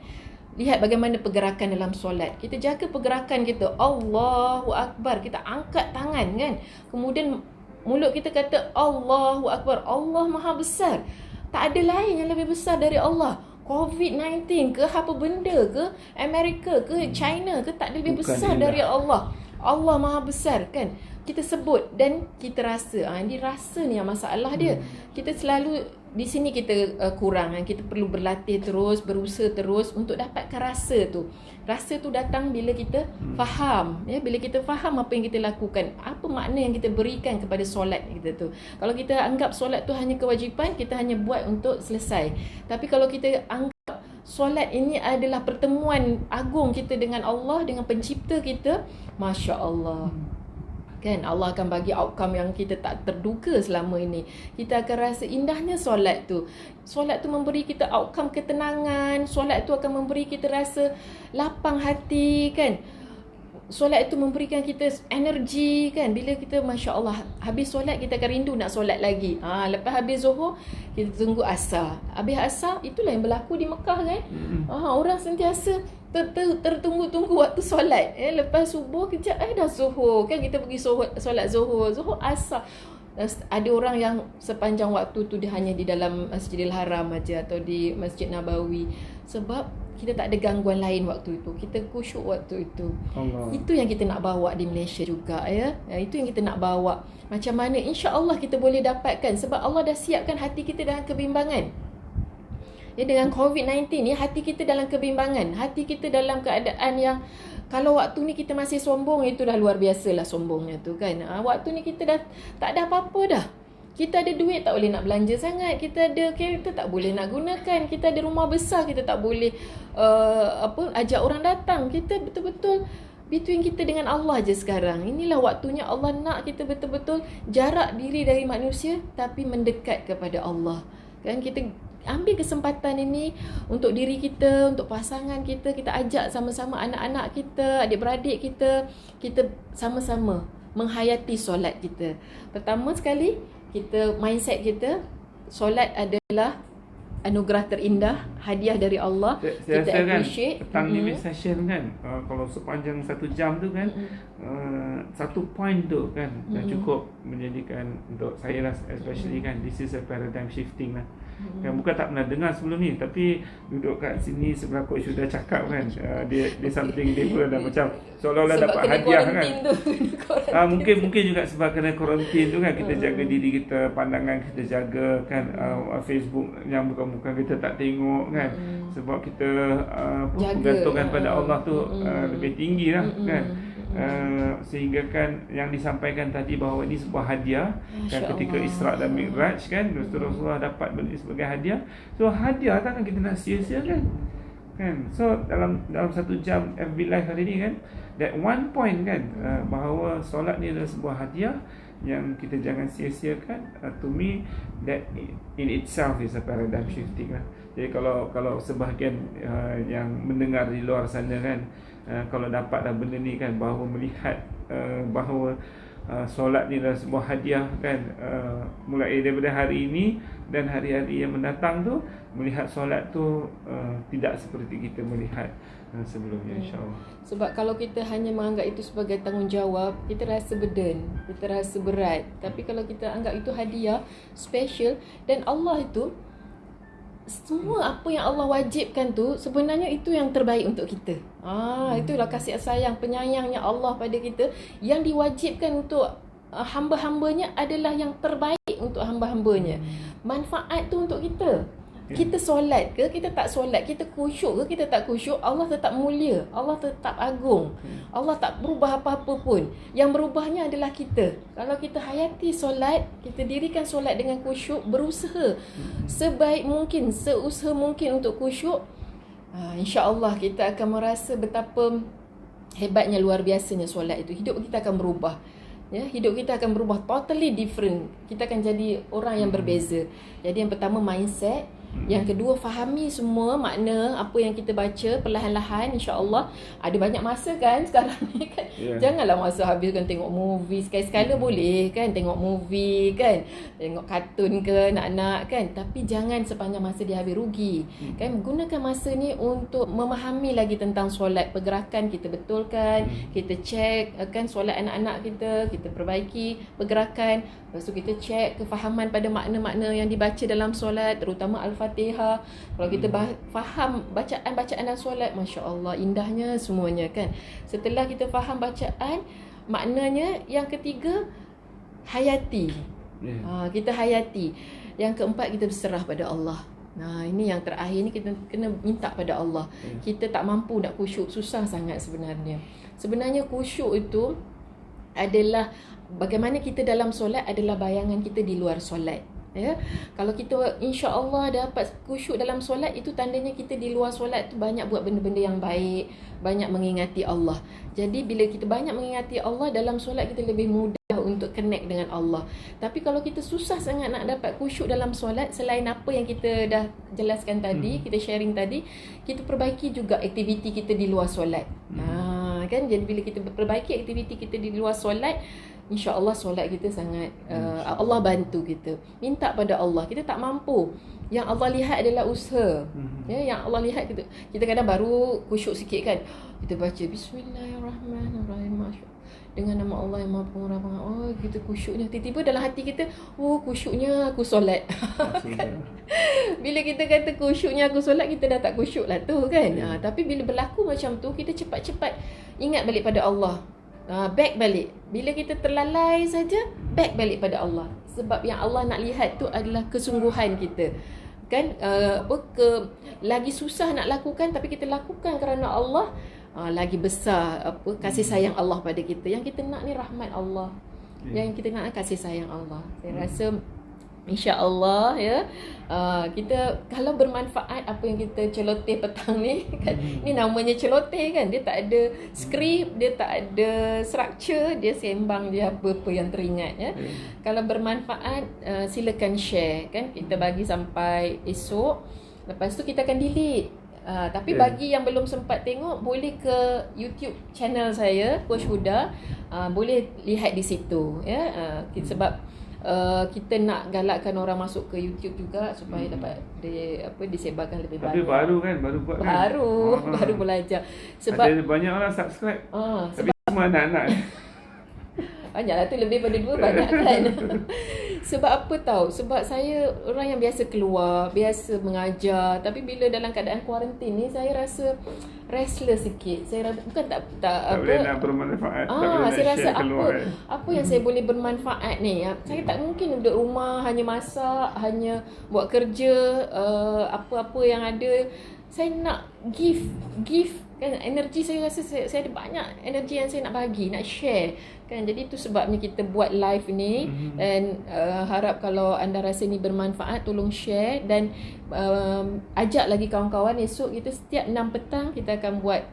Lihat bagaimana pergerakan dalam solat. Kita jaga pergerakan kita. Allahu Akbar. Kita angkat tangan kan. Kemudian mulut kita kata Allahu Akbar. Allah Maha Besar. Tak ada lain yang lebih besar dari Allah. COVID-19 ke, apa benda ke, Amerika ke, China ke, tak ada lebih besar dari Allah. Allah Maha Besar kan. Kita sebut dan kita rasa. Ini rasa ni yang masalah dia. Kita selalu di sini kita kurang kan. Kita perlu berlatih terus, berusaha terus untuk dapatkan rasa tu. Rasa tu datang bila kita faham, bila kita faham apa yang kita lakukan, apa makna yang kita berikan kepada solat kita tu. Kalau kita anggap solat tu hanya kewajipan, kita hanya buat untuk selesai. Tapi kalau kita anggap solat ini adalah pertemuan agung kita dengan Allah, dengan pencipta kita, Masya Allah. Kan Allah akan bagi outcome yang kita tak terduga selama ini. Kita akan rasa indahnya solat tu. Solat tu memberi kita outcome ketenangan. Solat tu akan memberi kita rasa lapang hati kan. Solat itu memberikan kita energi kan. Bila kita Masya Allah habis solat, kita akan rindu nak solat lagi. Lepas habis Zuhur, kita tunggu Asar. Habis Asar, itulah yang berlaku di Mekah kan. Orang sentiasa tertunggu-tunggu waktu solat. Lepas subuh kejap dah Zuhur kan. Kita pergi solat Zuhur, Asar. Ada orang yang sepanjang waktu tu dia hanya di dalam Masjidil Haram aja atau di Masjid Nabawi. Sebab kita tak ada gangguan lain waktu itu. Kita khusyuk waktu itu. Allah. Itu yang kita nak bawa di Malaysia juga ya. Itu yang kita nak bawa. Macam mana insya-Allah kita boleh dapatkan, sebab Allah dah siapkan hati kita dalam kebimbangan. Dengan COVID-19 ni hati kita dalam kebimbangan. Hati kita dalam keadaan yang kalau waktu ni kita masih sombong, itu dah luar biasalah sombongnya tu kan. Waktu ni kita dah tak ada apa-apa dah. Kita ada duit tak boleh nak belanja sangat. Kita ada kereta tak boleh nak gunakan. Kita ada rumah besar, kita tak boleh ajak orang datang. Kita betul-betul between kita dengan Allah je sekarang. Inilah waktunya Allah nak kita betul-betul jarak diri dari manusia tapi mendekat kepada Allah. Kan kita ambil kesempatan ini untuk diri kita, untuk pasangan kita. Kita ajak sama-sama anak-anak kita, adik-beradik kita. Kita sama-sama menghayati solat kita. Pertama sekali, kita mindset kita solat adalah anugerah terindah, hadiah dari Allah.
Saya
kita
rasa
appreciate
kan petang ni session kan, kalau sepanjang 1 jam tu kan, satu point tu kan dah cukup menjadikan untuk saya lah, especially kan, this is a paradigm shifting lah. Kan bukan tak pernah dengar sebelum ni, tapi duduk kat sini sebelah coach sudah cakap kan, dia something dia pun dah macam seolah-olah dapat hadiah kan. Mungkin juga sebab kena quarantine tu kan, kita jaga diri kita, pandangan kita jaga kan, Facebook yang bukan kita tak tengok kan, sebab kita bergantungkan pada Allah tu lebih tinggi lah kan. Sehingga kan yang disampaikan tadi bahawa ini sebuah hadiah kan, ketika Isra dan Mi'raj kan, Rasulullah dapat benda sebagai hadiah. So hadiah takkan kita nak sia-siakan kan. So dalam 1 jam FB Live hari ni kan, that one point kan, bahawa solat ni adalah sebuah hadiah yang kita jangan sia-siakan. To me that in itself is a paradigm shifting lah. Jadi kalau sebahagian yang mendengar di luar sana kan, kalau dapat dah benda ni kan, bahawa melihat bahawa solat ni adalah sebuah hadiah kan, mulai daripada hari ini dan hari-hari yang mendatang tu, melihat solat tu tidak seperti kita melihat sebelumnya, insya-Allah.
Sebab kalau kita hanya menganggap itu sebagai tanggungjawab, kita rasa burden, kita rasa berat. Tapi kalau kita anggap itu hadiah special, dan Allah itu semua apa yang Allah wajibkan tu sebenarnya itu yang terbaik untuk kita. Itulah kasih sayang penyayangnya Allah pada kita. Yang diwajibkan untuk hamba-hambanya adalah yang terbaik untuk hamba-hambanya. Manfaat tu untuk kita. Kita solat ke, kita tak solat, kita khusyuk ke, kita tak khusyuk, Allah tetap mulia, Allah tetap agung. Allah tak berubah apa-apa pun. Yang berubahnya adalah kita. Kalau kita hayati solat, kita dirikan solat dengan khusyuk, berusaha sebaik mungkin, seusaha mungkin untuk khusyuk, insya-Allah kita akan merasa betapa hebatnya, luar biasanya solat itu. Hidup kita akan berubah. Hidup kita akan berubah totally different. Kita akan jadi orang yang berbeza. Jadi yang pertama mindset, Yang kedua, fahami semua makna apa yang kita baca perlahan-lahan, insya-Allah. Ada banyak masa kan sekarang ni kan. Janganlah masa habiskan tengok movie. Sekali-sekala boleh kan tengok movie kan. Tengok kartun ke anak-anak kan. Tapi jangan sepanjang masa dia habis, rugi. Kan gunakan masa ni untuk memahami lagi tentang solat, pergerakan kita betulkan, kita cek kan solat anak-anak kita perbaiki pergerakan. Lepas tu kita cek kefahaman pada makna-makna yang dibaca dalam solat, terutama Al-Fatihah. Kalau kita faham bacaan-bacaan dalam solat, masya-Allah indahnya semuanya kan. Setelah kita faham bacaan, maknanya yang ketiga hayati. Kita hayati. Yang keempat, kita berserah pada Allah. Nah, ini yang terakhir ni kita kena minta pada Allah. Kita tak mampu nak khusyuk, susah sangat sebenarnya. Sebenarnya khusyuk itu adalah bagaimana kita dalam solat adalah bayangan kita di luar solat. Ya, kalau kita insya-Allah dapat khusyuk dalam solat, itu tandanya kita di luar solat tu banyak buat benda-benda yang baik, banyak mengingati Allah. Jadi bila kita banyak mengingati Allah dalam solat, kita lebih mudah untuk connect dengan Allah. Tapi kalau kita susah sangat nak dapat khusyuk dalam solat, selain apa yang kita dah jelaskan tadi, kita sharing tadi, kita perbaiki juga aktiviti kita di luar solat. Kan, jadi bila kita perbaiki aktiviti kita di luar solat, insya-Allah solat kita sangat Allah bantu kita. Minta pada Allah. Kita tak mampu. Yang Allah lihat adalah usaha. Ya, yang Allah lihat kita kadang baru khusyuk sikit kan. Kita baca Bismillahirrahmanirrahim. Dengan nama Allah yang Maha Pemurah. Oh, kita khusyuknya. Tiba-tiba dalam hati kita, oh khusyuknya aku solat. Bila kita kata khusyuknya aku solat, kita dah tak khusyuk lah tu kan. Tapi bila berlaku macam tu, kita cepat-cepat ingat balik pada Allah. Back balik. Bila kita terlalai saja, back balik pada Allah. Sebab yang Allah nak lihat tu adalah kesungguhan kita. Kan lagi susah nak lakukan, tapi kita lakukan kerana Allah, lagi besar kasih sayang Allah pada kita. Yang kita nak ni rahmat Allah. Yang kita nak kasih sayang Allah. Saya rasa insya-Allah ya, kita kalau bermanfaat apa yang kita celoteh petang ni kan, ni namanya celoteh kan, dia tak ada skrip, dia tak ada structure, dia sembang dia apa-apa yang teringat ya. Kalau bermanfaat, silakan share kan, kita bagi sampai esok, lepas tu kita akan delete. Tapi bagi yang belum sempat tengok, boleh ke YouTube channel saya Coach Huda, boleh lihat di situ ya. Sebab kita nak galakkan orang masuk ke YouTube juga supaya dapat disebarkan lebih banyak.
Tapi baru kan, baru buat kan?
Baru belajar. Sebab
ada banyak orang subscribe. Tapi semua anak-anak.
Banyaklah tu, lebih pada 2 banyak kan. Sebab apa tahu? Sebab saya orang yang biasa keluar, biasa mengajar, tapi bila dalam keadaan kuarantin ni saya rasa restless sikit. Saya bukan tak
boleh nak bermanfaat. Tak boleh nak
saya rasa
share keluar.
apa yang saya boleh bermanfaat ni. Saya tak mungkin duduk rumah hanya masak, hanya buat kerja, apa-apa yang ada. Saya nak give kan, energi. Saya rasa saya ada banyak energi yang saya nak bagi, nak share kan. Jadi itu sebabnya kita buat live ni. Dan harap kalau anda rasa ni bermanfaat, tolong share. Dan ajak lagi kawan-kawan. Esok kita setiap 6 petang kita akan buat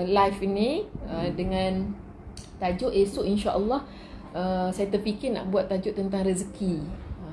live ini dengan tajuk, esok insya-Allah saya terfikir nak buat tajuk tentang rezeki.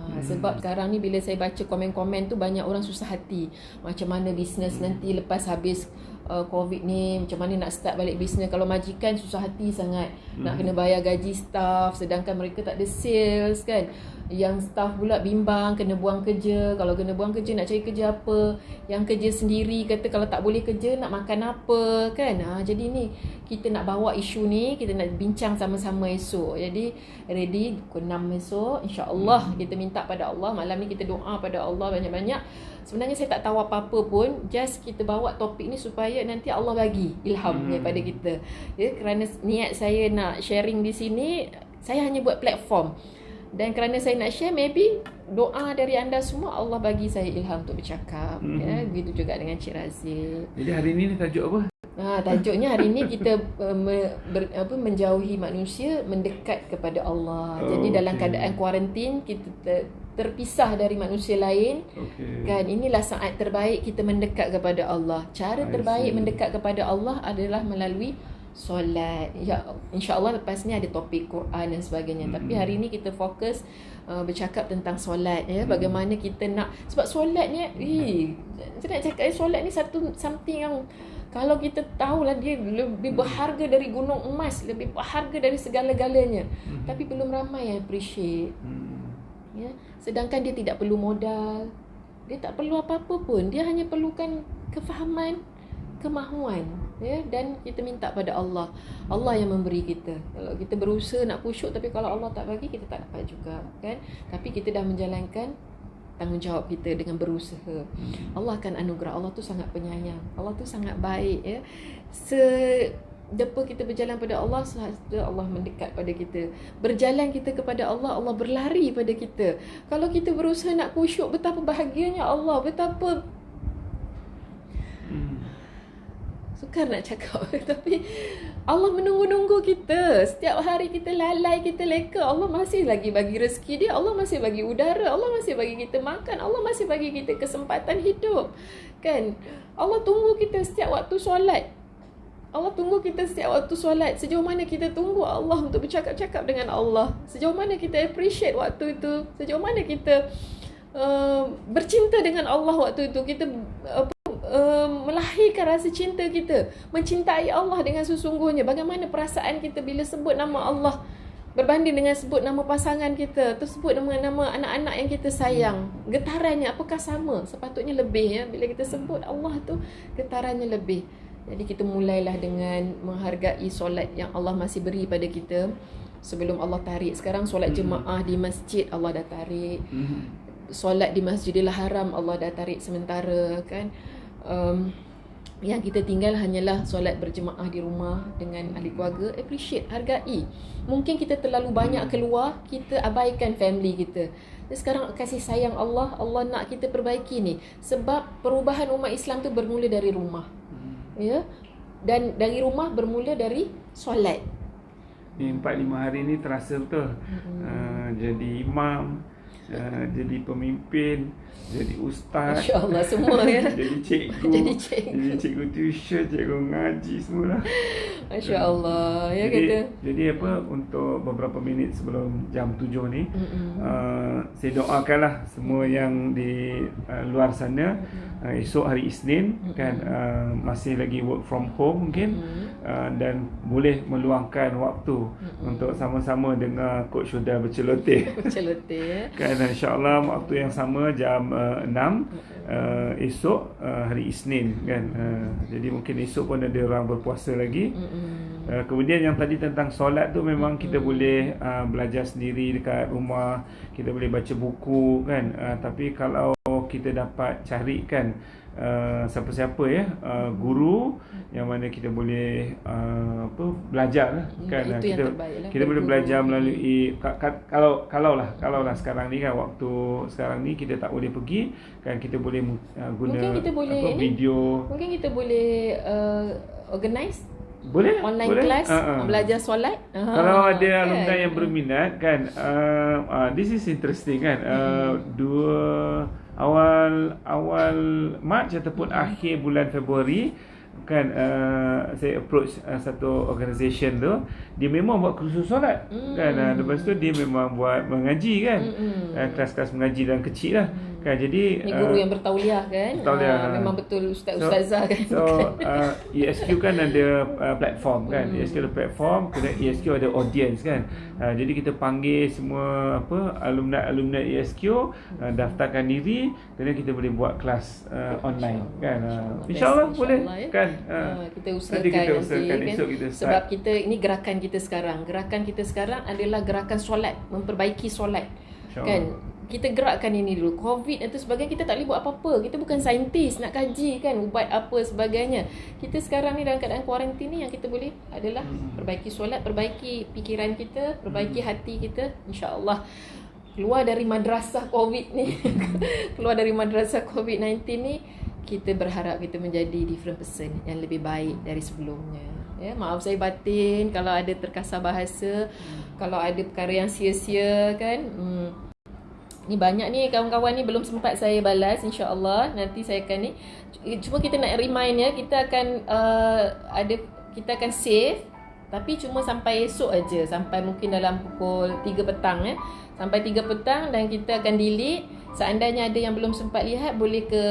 Sebab sekarang ni bila saya baca komen-komen tu, banyak orang susah hati. Macam mana bisnes nanti lepas habis COVID ni, macam mana nak start balik bisnes. Kalau majikan susah hati sangat, nak kena bayar gaji staff, sedangkan mereka tak ada sales kan. Yang staff pula bimbang, kena buang kerja. Kalau kena buang kerja, nak cari kerja apa. Yang kerja sendiri kata kalau tak boleh kerja, nak makan apa kan. Jadi ni kita nak bawa isu ni, kita nak bincang sama-sama esok. Jadi ready pukul 6 esok, insya-Allah. Kita minta pada Allah, malam ni kita doa pada Allah banyak-banyak. Sebenarnya saya tak tahu apa-apa pun, just kita bawa topik ni supaya nanti Allah bagi ilham daripada kita. Ya, kerana niat saya nak sharing di sini, saya hanya buat platform. Dan kerana saya nak share, maybe doa dari anda semua, Allah bagi saya ilham untuk bercakap. Ya, begitu juga dengan Cik Razif.
Jadi hari ni tajuk apa?
Tajuknya hari ni kita menjauhi manusia, mendekat kepada Allah. Jadi dalam keadaan kuarantin, kita terpisah dari manusia lain. Kan, inilah saat terbaik kita mendekat kepada Allah. Cara terbaik mendekat kepada Allah adalah melalui solat. Ya, insya-Allah lepas ni ada topik Quran dan sebagainya. Tapi hari ni kita fokus bercakap tentang solat ya. Bagaimana kita nak, sebab solat ni saya nak cakap solat ni something yang kalau kita tahulah dia lebih berharga dari gunung emas, lebih berharga dari segala-galanya. Tapi belum ramai yang appreciate. Ya, sedangkan dia tidak perlu modal. Dia tak perlu apa-apa pun. Dia hanya perlukan kefahaman, kemahuan, ya, dan kita minta pada Allah. Allah yang memberi kita. Kalau kita berusaha nak khusyuk tapi kalau Allah tak bagi, kita tak dapat juga, kan? Tapi kita dah menjalankan tanggungjawab kita dengan berusaha. Allah akan anugerah. Allah tu sangat penyayang. Allah tu sangat baik, ya. Depa kita berjalan pada Allah, Allah mendekat pada kita. Berjalan kita kepada Allah, Allah berlari pada kita. Kalau kita berusaha nak khusyuk, betapa bahagianya Allah, betapa sukar nak cakap. Tapi Allah menunggu-nunggu kita. Setiap hari kita lalai, kita leka, Allah masih lagi bagi rezeki dia. Allah masih bagi udara, Allah masih bagi kita makan, Allah masih bagi kita kesempatan hidup, kan? Allah tunggu kita setiap waktu solat. Allah tunggu kita setiap waktu solat. Sejauh mana kita tunggu Allah untuk bercakap-cakap dengan Allah, sejauh mana kita appreciate waktu itu, sejauh mana kita bercinta dengan Allah waktu itu, kita melahirkan rasa cinta kita, mencintai Allah dengan sesungguhnya. Bagaimana perasaan kita bila sebut nama Allah berbanding dengan sebut nama pasangan kita, tersebut nama anak-anak yang kita sayang. Getarannya apakah sama? Sepatutnya lebih, ya. Bila kita sebut Allah tu, getarannya lebih. Jadi kita mulailah dengan menghargai solat yang Allah masih beri pada kita sebelum Allah tarik. Sekarang solat jemaah di masjid Allah dah tarik. Solat di Masjidil Haram Allah dah tarik sementara, kan? Yang kita tinggal hanyalah solat berjemaah di rumah dengan ahli keluarga. Appreciate, hargai. Mungkin kita terlalu banyak keluar, kita abaikan family kita. Dan sekarang kasih sayang Allah, Allah nak kita perbaiki ni. Sebab perubahan umat Islam tu bermula dari rumah, ya. Dan dari rumah bermula dari solat.
Ni 4-5 hari ni terasa betul. Jadi imam, jadi pemimpin, jadi ustaz,
Masya-Allah semua, ya.
jadi cikgu,
Jadi cikgu.
jadi cikgu tuition, cikgu ngaji semualah.
Masya-Allah, ya kata.
Jadi apa, untuk beberapa minit sebelum jam 7 ni, saya doakanlah semua yang di luar sana, esok hari Isnin, kan, masih lagi work from home mungkin, dan boleh meluangkan waktu untuk sama-sama dengar Coach Huda berceloteh.
Berceloteh, ya.
Kan, insya-Allah waktu yang sama jam 6 esok hari Isnin, kan. Jadi mungkin esok pun ada orang berpuasa lagi. Kemudian yang tadi tentang solat tu, memang kita boleh belajar sendiri dekat rumah, kita boleh baca buku, kan. Tapi kalau kita dapat carikan siapa-siapa, ya, guru yang mana kita boleh belajar lah, kan.
Itu yang terbaik lah.
Kita boleh belajar melalui kalau lah sekarang ni, kan, waktu sekarang ni kita tak boleh pergi, kan, kita boleh guna
Mungkin kita boleh
video.
Mungkin kita boleh organize
Boleh
online
boleh.
class, belajar solat.
Kalau ada
kan?
alumni yang berminat, kan, this is interesting, kan. Awal Mac ataupun akhir bulan Februari, kan, saya approach satu organisation tu, dia memang buat kursus solat, kan. Lepas tu dia memang buat mengaji, kan, kelas-kelas mengaji dan kecil lah, kan. Jadi
Ni guru yang bertauliah, kan. Memang betul ustaz-ustazah, kan.
So ESQ kan ada platform, kan. ESQ ada platform, kemudian ESQ ada audience, kan. Jadi kita panggil semua alumni ESQ, daftarkan diri, kemudian kita boleh buat kelas online, kan. InsyaAllah boleh,
ya.
kan.
Kita usahakan
Nanti kita
nanti,
usahakan
kan.
esok kita start.
Sebab kita ini gerakan kita sekarang. Gerakan kita sekarang adalah gerakan solat, memperbaiki solat, kan. Kita gerakkan ini dulu. Covid itu sebagainya, kita tak boleh buat apa-apa. Kita bukan saintis nak kaji, kan, ubat apa sebagainya. Kita sekarang ni dalam keadaan kuarantin ni, yang kita boleh adalah perbaiki solat, perbaiki fikiran kita, perbaiki hati kita. InsyaAllah keluar dari madrasah Covid ni, keluar dari madrasah COVID-19 ni, kita berharap kita menjadi different person yang lebih baik dari sebelumnya. Ya, maaf saya batin kalau ada terkasar bahasa, kalau ada perkara yang sia-sia, kan. Ni banyak ni kawan-kawan ni belum sempat saya balas, insya-Allah nanti saya akan ni. Cuma kita nak remind ya, kita akan save tapi cuma sampai esok aja, sampai mungkin dalam pukul 3 petang ya. Sampai 3 petang dan kita akan delete. Seandainya ada yang belum sempat lihat, boleh ke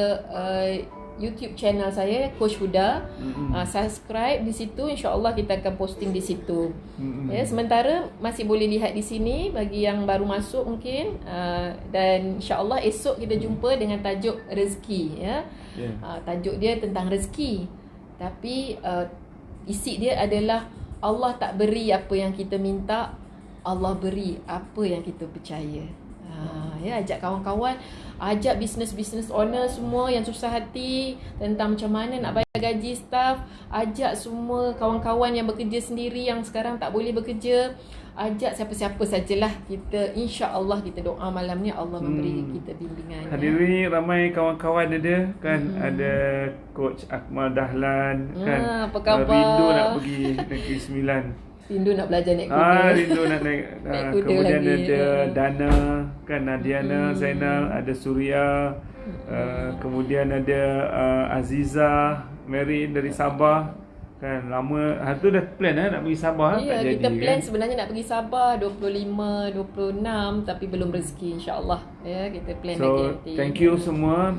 YouTube channel saya Coach Huda. Subscribe di situ, insya-Allah kita akan posting di situ. Ya, sementara masih boleh lihat di sini bagi yang baru masuk mungkin, dan insya-Allah esok kita jumpa dengan tajuk rezeki ya. Tajuk dia tentang rezeki. Tapi isi dia adalah Allah tak beri apa yang kita minta, Allah beri apa yang kita percaya. Ya, ajak kawan-kawan, ajak business owner semua yang susah hati tentang macam mana nak bayar gaji staff, ajak semua kawan-kawan yang bekerja sendiri yang sekarang tak boleh bekerja, ajak siapa-siapa sajalah. Kita insya-Allah kita doa malam ni Allah memberi kita bimbingan.
Hadirin ramai kawan-kawan ada kan, ada Coach Akmal Dahlan kan.
Apa khabar?
Rindu nak pergi Negeri Sembilan.
Rindu nak belajar naik kuda.
Rindu nak naik,
kuda
kemudian
lagi.
ada Dana kan, Nadiana Zainal, ada Suria, kemudian ada Aziza Merin dari Sabah kan. Lama tu dah plan nak pergi Sabah.
Ya,
tak
kita
jadi,
plan
kan?
sebenarnya nak pergi Sabah 25, 26 tapi belum rezeki, insya-Allah. Ya, kita plan lagi
So
nanti.
thank you semua.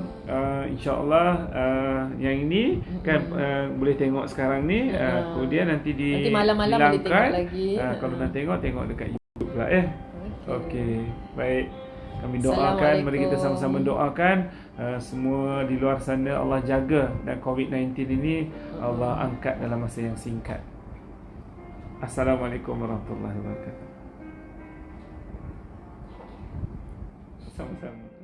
InsyaAllah yang ini kan boleh tengok sekarang ni. Kemudian nanti
Nanti malam-malam boleh tengok lagi.
Kalau nak tengok dekat YouTube pula Okey. Baik. Kami doakan, mari kita sama-sama doakan semua di luar sana Allah jaga, dan COVID-19 ini Allah angkat dalam masa yang singkat. Assalamualaikum warahmatullahi wabarakatuh. Sama-sama.